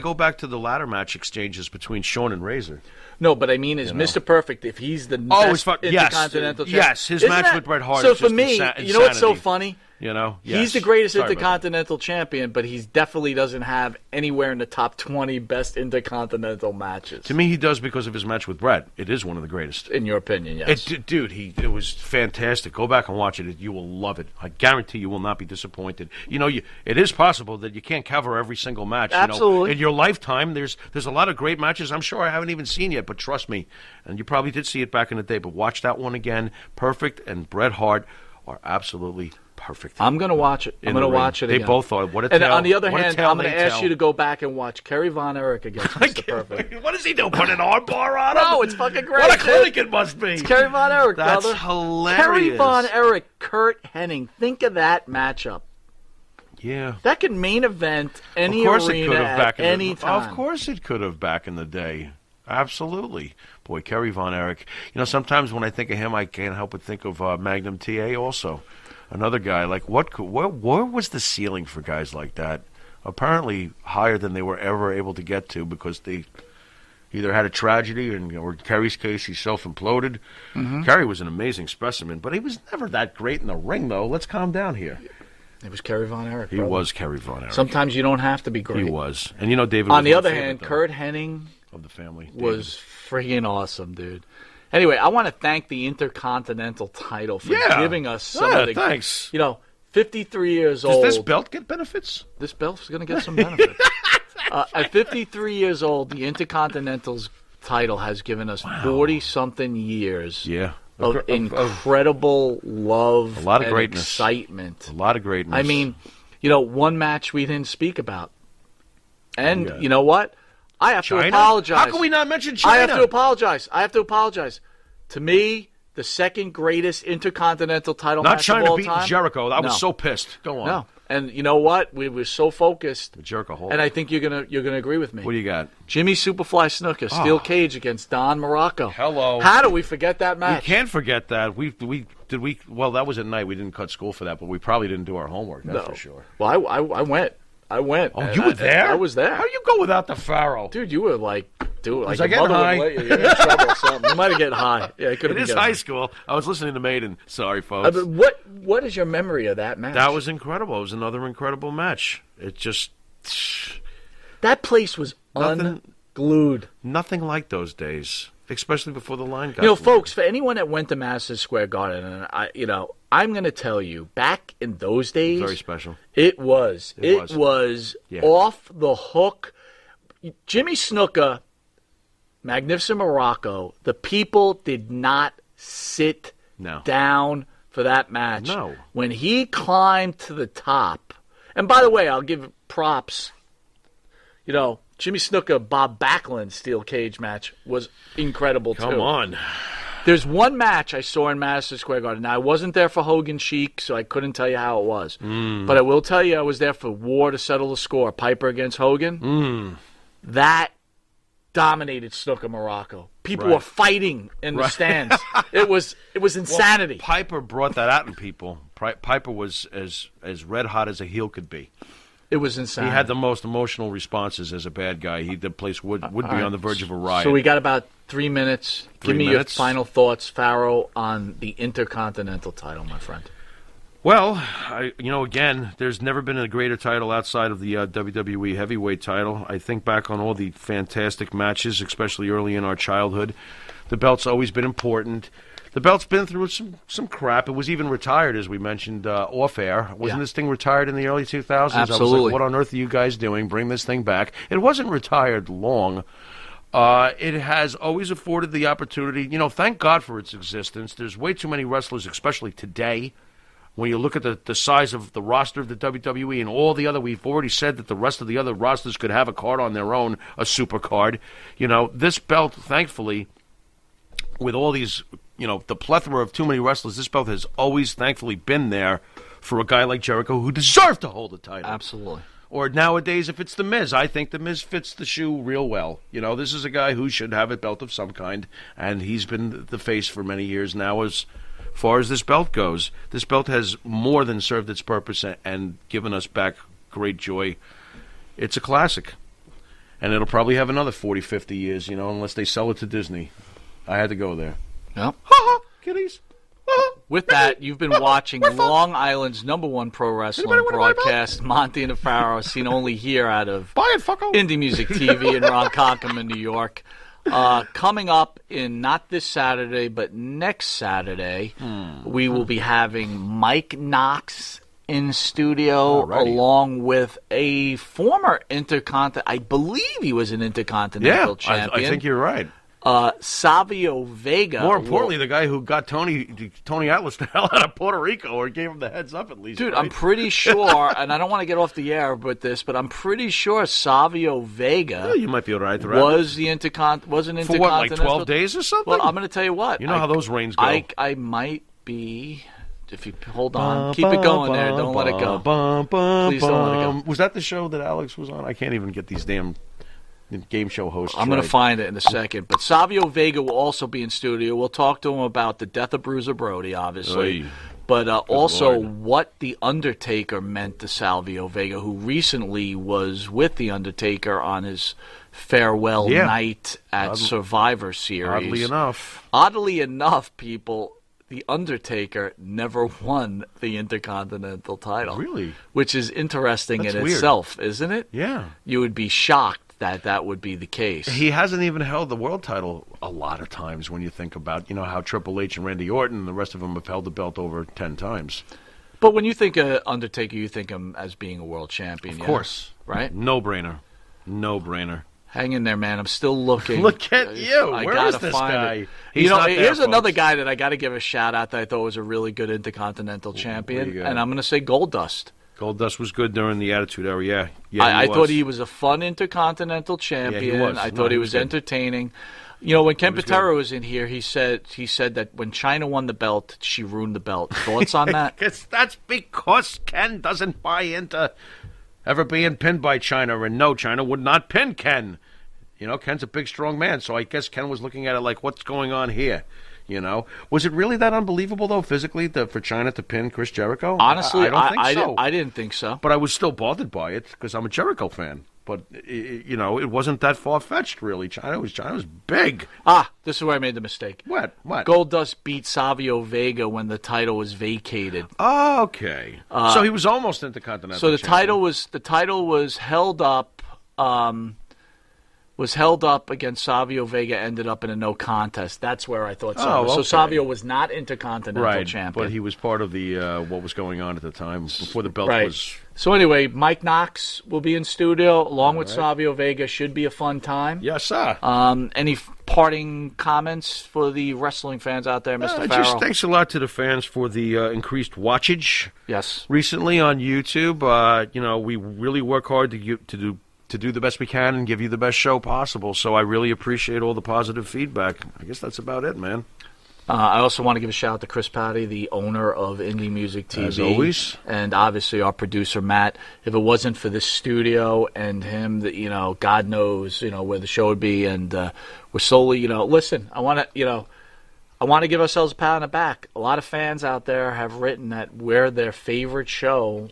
S3: go back to the ladder match exchanges between Shawn and Razor.
S4: No, but I mean, is Mr. Perfect, if he's the best Intercontinental champion?
S3: Yes, his match with Bret Hart
S4: so
S3: is
S4: for
S3: just
S4: me,
S3: insanity.
S4: You know what's so funny?
S3: You know,
S4: he's the greatest Intercontinental champion, but he definitely doesn't have anywhere in the top 20 best Intercontinental matches.
S3: To me, he does because of his match with Bret. It is one of the greatest.
S4: In your opinion, yes.
S3: It was fantastic. Go back and watch it. You will love it. I guarantee you will not be disappointed. You know, it is possible that you can't cover every single match.
S4: Absolutely.
S3: You know, in your lifetime, there's a lot of great matches I'm sure I haven't even seen yet, but trust me, and you probably did see it back in the day, but watch that one again. Perfect and Bret Hart are absolutely perfect.
S4: I'm going to watch it. I'm going to watch it again.
S3: They both are. What a
S4: and
S3: tale.
S4: On the other hand, I'm going to ask
S3: tell.
S4: you to go back and watch Kerry Von Erich against Mr. Perfect.
S3: What does he do? Put an armbar on him?
S4: No, it's fucking great.
S3: What a clinic it must be.
S4: It's Kerry Von Erich,
S3: That's
S4: brother.
S3: hilarious.
S4: Kerry Von Erich, Kurt Hennig. Think of that matchup.
S3: Yeah.
S4: That could main event any
S3: of course
S4: arena
S3: it could have back
S4: at any time.
S3: Of course it could have back in the day. Absolutely. Boy, Kerry Von Erich. You know, sometimes when I think of him, I can't help but think of Magnum TA also. Another guy. Like, where was the ceiling for guys like that? Apparently higher than they were ever able to get to because they either had a tragedy or in Kerry's case, he self-imploded. Mm-hmm. Kerry was an amazing specimen, but he was never that great in the ring, though. Let's calm down here.
S4: It was Kerry Von Erich.
S3: He was Kerry Von Erich.
S4: Sometimes you don't have to be great.
S3: He was. And you know, David
S4: on
S3: was
S4: the other
S3: favorite,
S4: hand,
S3: though,
S4: Kurt Hennig
S3: of the family
S4: was friggin' awesome, dude. Anyway, I want to thank the Intercontinental title for giving us some of the...
S3: Thanks.
S4: 53 years old...
S3: Does this belt get benefits?
S4: This belt's going to get some benefits. At 53 years old, the Intercontinental's title has given us 40-something years of incredible love
S3: a lot of
S4: and
S3: greatness.
S4: excitement.
S3: A lot of greatness.
S4: I mean, one match we didn't speak about. And
S3: Yeah.
S4: you know what? I have
S3: China?
S4: to apologize.
S3: How can we not mention China?
S4: I have to apologize. To me, the second greatest intercontinental title
S3: Not
S4: match
S3: China
S4: of all
S3: beating
S4: time.
S3: Jericho. I was
S4: No.
S3: so pissed. Go on.
S4: No. And you know what? We were so focused.
S3: Jericho hold.
S4: And I think you're gonna agree with me.
S3: What do you got?
S4: Jimmy Superfly Snuka, steel cage against Don Morocco.
S3: Hello.
S4: How do we forget that
S3: We
S4: match?
S3: can't forget that. Well, that was at night. We didn't cut school for that, but we probably didn't do our homework. That's for sure.
S4: Well, I went.
S3: Oh, you were there?
S4: I was there.
S3: How do you go without the Pharaoh?
S4: Dude, you were like,
S3: Was
S4: your
S3: I getting
S4: mother
S3: high?
S4: would let you in trouble or something. You might have gotten high. Yeah, it could have
S3: It
S4: been
S3: is
S4: getting
S3: high school. I was listening to Maiden. Sorry, folks.
S4: But what is your memory of that match?
S3: That was incredible. It was another incredible match. It just
S4: that place was
S3: Nothing-
S4: unglued.
S3: nothing like those days, especially before the line got.
S4: Folks, for anyone that went to Madison Square Garden, and I'm going to tell you, back in those days,
S3: very special.
S4: It was
S3: Yeah.
S4: off the hook. Jimmy Snuka, Magnificent Morocco, the people did not sit
S3: No.
S4: down for that match.
S3: No.
S4: When he climbed to the top, and by the way, I'll give props. Jimmy Snuka, Bob Backlund steel cage match was incredible too.
S3: Come on.
S4: There's one match I saw in Madison Square Garden. Now, I wasn't there for Hogan Sheik, so I couldn't tell you how it was. But I will tell you I was there for War to Settle the Score, Piper against Hogan. That dominated Snuka Morocco. People were fighting in the stands. It was insanity.
S3: Well, Piper brought that out in people. Piper was as red hot as a heel could be.
S4: It was insane.
S3: He had the most emotional responses as a bad guy. The place would be on the verge of a riot.
S4: So we got about 3 minutes. Give me your final thoughts, Pharaoh, on the Intercontinental title, my friend.
S3: Well, again, there's never been a greater title outside of the WWE Heavyweight title. I think back on all the fantastic matches, especially early in our childhood. The belt's always been important. The belt's been through some crap. It was even retired, as we mentioned, off-air. Wasn't this thing retired in the early 2000s?
S4: Absolutely.
S3: I was like, what on earth are you guys doing? Bring this thing back. It wasn't retired long. It has always afforded the opportunity. Thank God for its existence. There's way too many wrestlers, especially today. When you look at the size of the roster of the WWE and all the other, we've already said that the rest of the other rosters could have a card on their own, a super card. This belt, thankfully, with all these, the plethora of too many wrestlers, this belt has always, thankfully, been there for a guy like Jericho who deserved to hold the title.
S4: Absolutely.
S3: Or nowadays, if it's The Miz, I think The Miz fits the shoe real well. This is a guy who should have a belt of some kind, and he's been the face for many years now as far as this belt goes. This belt has more than served its purpose and given us back great joy. It's a classic. And it'll probably have another 40, 50 years, unless they sell it to Disney. I had to go there.
S4: Yep.
S3: Ha-ha, kitties.
S4: With that, you've been watching Long Island's #1 pro wrestling broadcast, Monty and the Pharaoh, seen only here out of Indie Music TV in Ronkonkoma, New York. Coming up in not this Saturday, but next Saturday, we will be having Mike Knox in studio, along with a former I believe he was an Intercontinental champion.
S3: I think you're right.
S4: Savio Vega.
S3: More importantly, the guy who got Tony Atlas the hell out of Puerto Rico, or gave him the heads up at least.
S4: Dude,
S3: right?
S4: I'm pretty sure, and I don't want to get off the air with this, but I'm pretty sure Savio Vega
S3: you might be all right.
S4: was an Intercontinental.
S3: For what, like 12 days or something?
S4: Well, I'm going to tell you what.
S3: You know how those reigns go.
S4: I might be. If you hold on, keep it going there. Don't let it go. Please don't let it go.
S3: Was that the show that Alex was on? I can't even get these damn game show hosts.
S4: I'm going to find it in a second. But Savio Vega will also be in studio. We'll talk to him about the death of Bruiser Brody, obviously.
S3: Oy.
S4: But also
S3: Lord.
S4: what The Undertaker meant to Savio Vega, who recently was with The Undertaker on his farewell night at Survivor Series. Oddly enough, people, The Undertaker never won the Intercontinental title.
S3: Really?
S4: Which is interesting
S3: That's
S4: in
S3: weird.
S4: itself, isn't it?
S3: Yeah.
S4: You would be shocked that would be the case.
S3: He hasn't even held the world title a lot of times when you think about, how Triple H and Randy Orton and the rest of them have held the belt over 10 times.
S4: But when you think of Undertaker, you think of him as being a world champion.
S3: Of course.
S4: Right?
S3: No-brainer. No-brainer.
S4: Hang in there, man. I'm still looking.
S3: Look at you.
S4: I
S3: Where
S4: gotta
S3: is this
S4: find
S3: guy?
S4: it.
S3: He's not there,
S4: here's another
S3: folks.
S4: guy that I got to give a shout out that I thought was a really good Intercontinental champion,
S3: you got?
S4: and I'm going to say Goldust.
S3: Goldust was good during the Attitude Era. Yeah,
S4: I thought he was a fun Intercontinental Champion.
S3: Yeah, he was.
S4: I thought he was
S3: good.
S4: entertaining. You know, when Ken Patera was in here, he said that when China won the belt, she ruined the belt. Thoughts on that?
S3: That's because Ken doesn't buy into ever being pinned by China, and no, China would not pin Ken. You know, Ken's a big, strong man, so I guess Ken was looking at it like, what's going on here? You know, was it really that unbelievable though, physically, for China to pin Chris Jericho?
S4: Honestly,
S3: I don't think so.
S4: I didn't think so.
S3: But I was still bothered by it because I'm a Jericho fan. But you know, it wasn't that far fetched, really. China was big.
S4: This is where I made the mistake.
S3: What?
S4: Goldust beat Savio Vega when the title was vacated.
S3: Oh, okay. So he was almost Intercontinental.
S4: So the
S3: champion.
S4: title was held up. Was held up against Savio Vega, ended up in a no contest. That's where I thought Savio. So Savio was not Intercontinental champion.
S3: But he was part of the what was going on at the time before the belt was.
S4: So anyway, Mike Knox will be in studio along with Savio Vega. Should be a fun time.
S3: Yes, sir.
S4: Any parting comments for the wrestling fans out there, Mr. Farrell?
S3: Just thanks a lot to the fans for the increased watchage.
S4: Yes.
S3: Recently on YouTube, you know, we really work hard to do the best we can and give you the best show possible. So I really appreciate all the positive feedback. I guess that's about it, man.
S4: I also want to give a shout out to Chris Patty, the owner of Indie Music TV.
S3: As always.
S4: And obviously our producer, Matt. If it wasn't for this studio and him, you know, God knows, you know, where the show would be. And we're solely, you know, listen, I want to give ourselves a pat on the back. A lot of fans out there have written that we're their favorite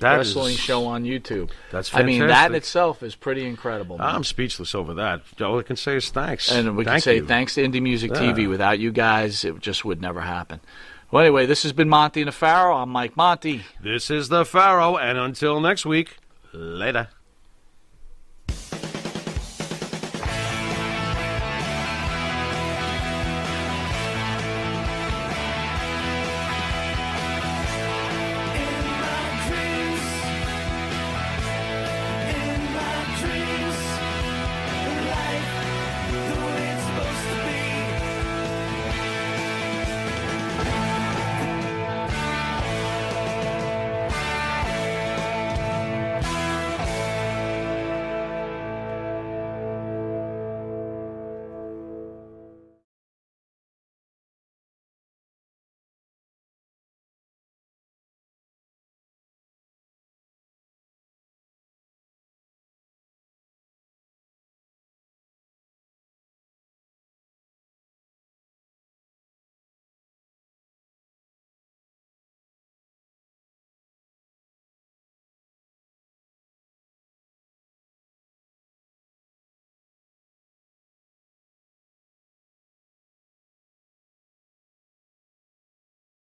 S4: wrestling show on YouTube.
S3: That's fantastic.
S4: I mean, that in itself is pretty incredible, man.
S3: I'm speechless over that. All I can say is thanks.
S4: And we can say thanks to Indie Music TV. Without you guys, it just would never happen. Well, anyway, this has been Monty and the Pharaoh. I'm Mike Monty.
S3: This is the Pharaoh, and until next week, later.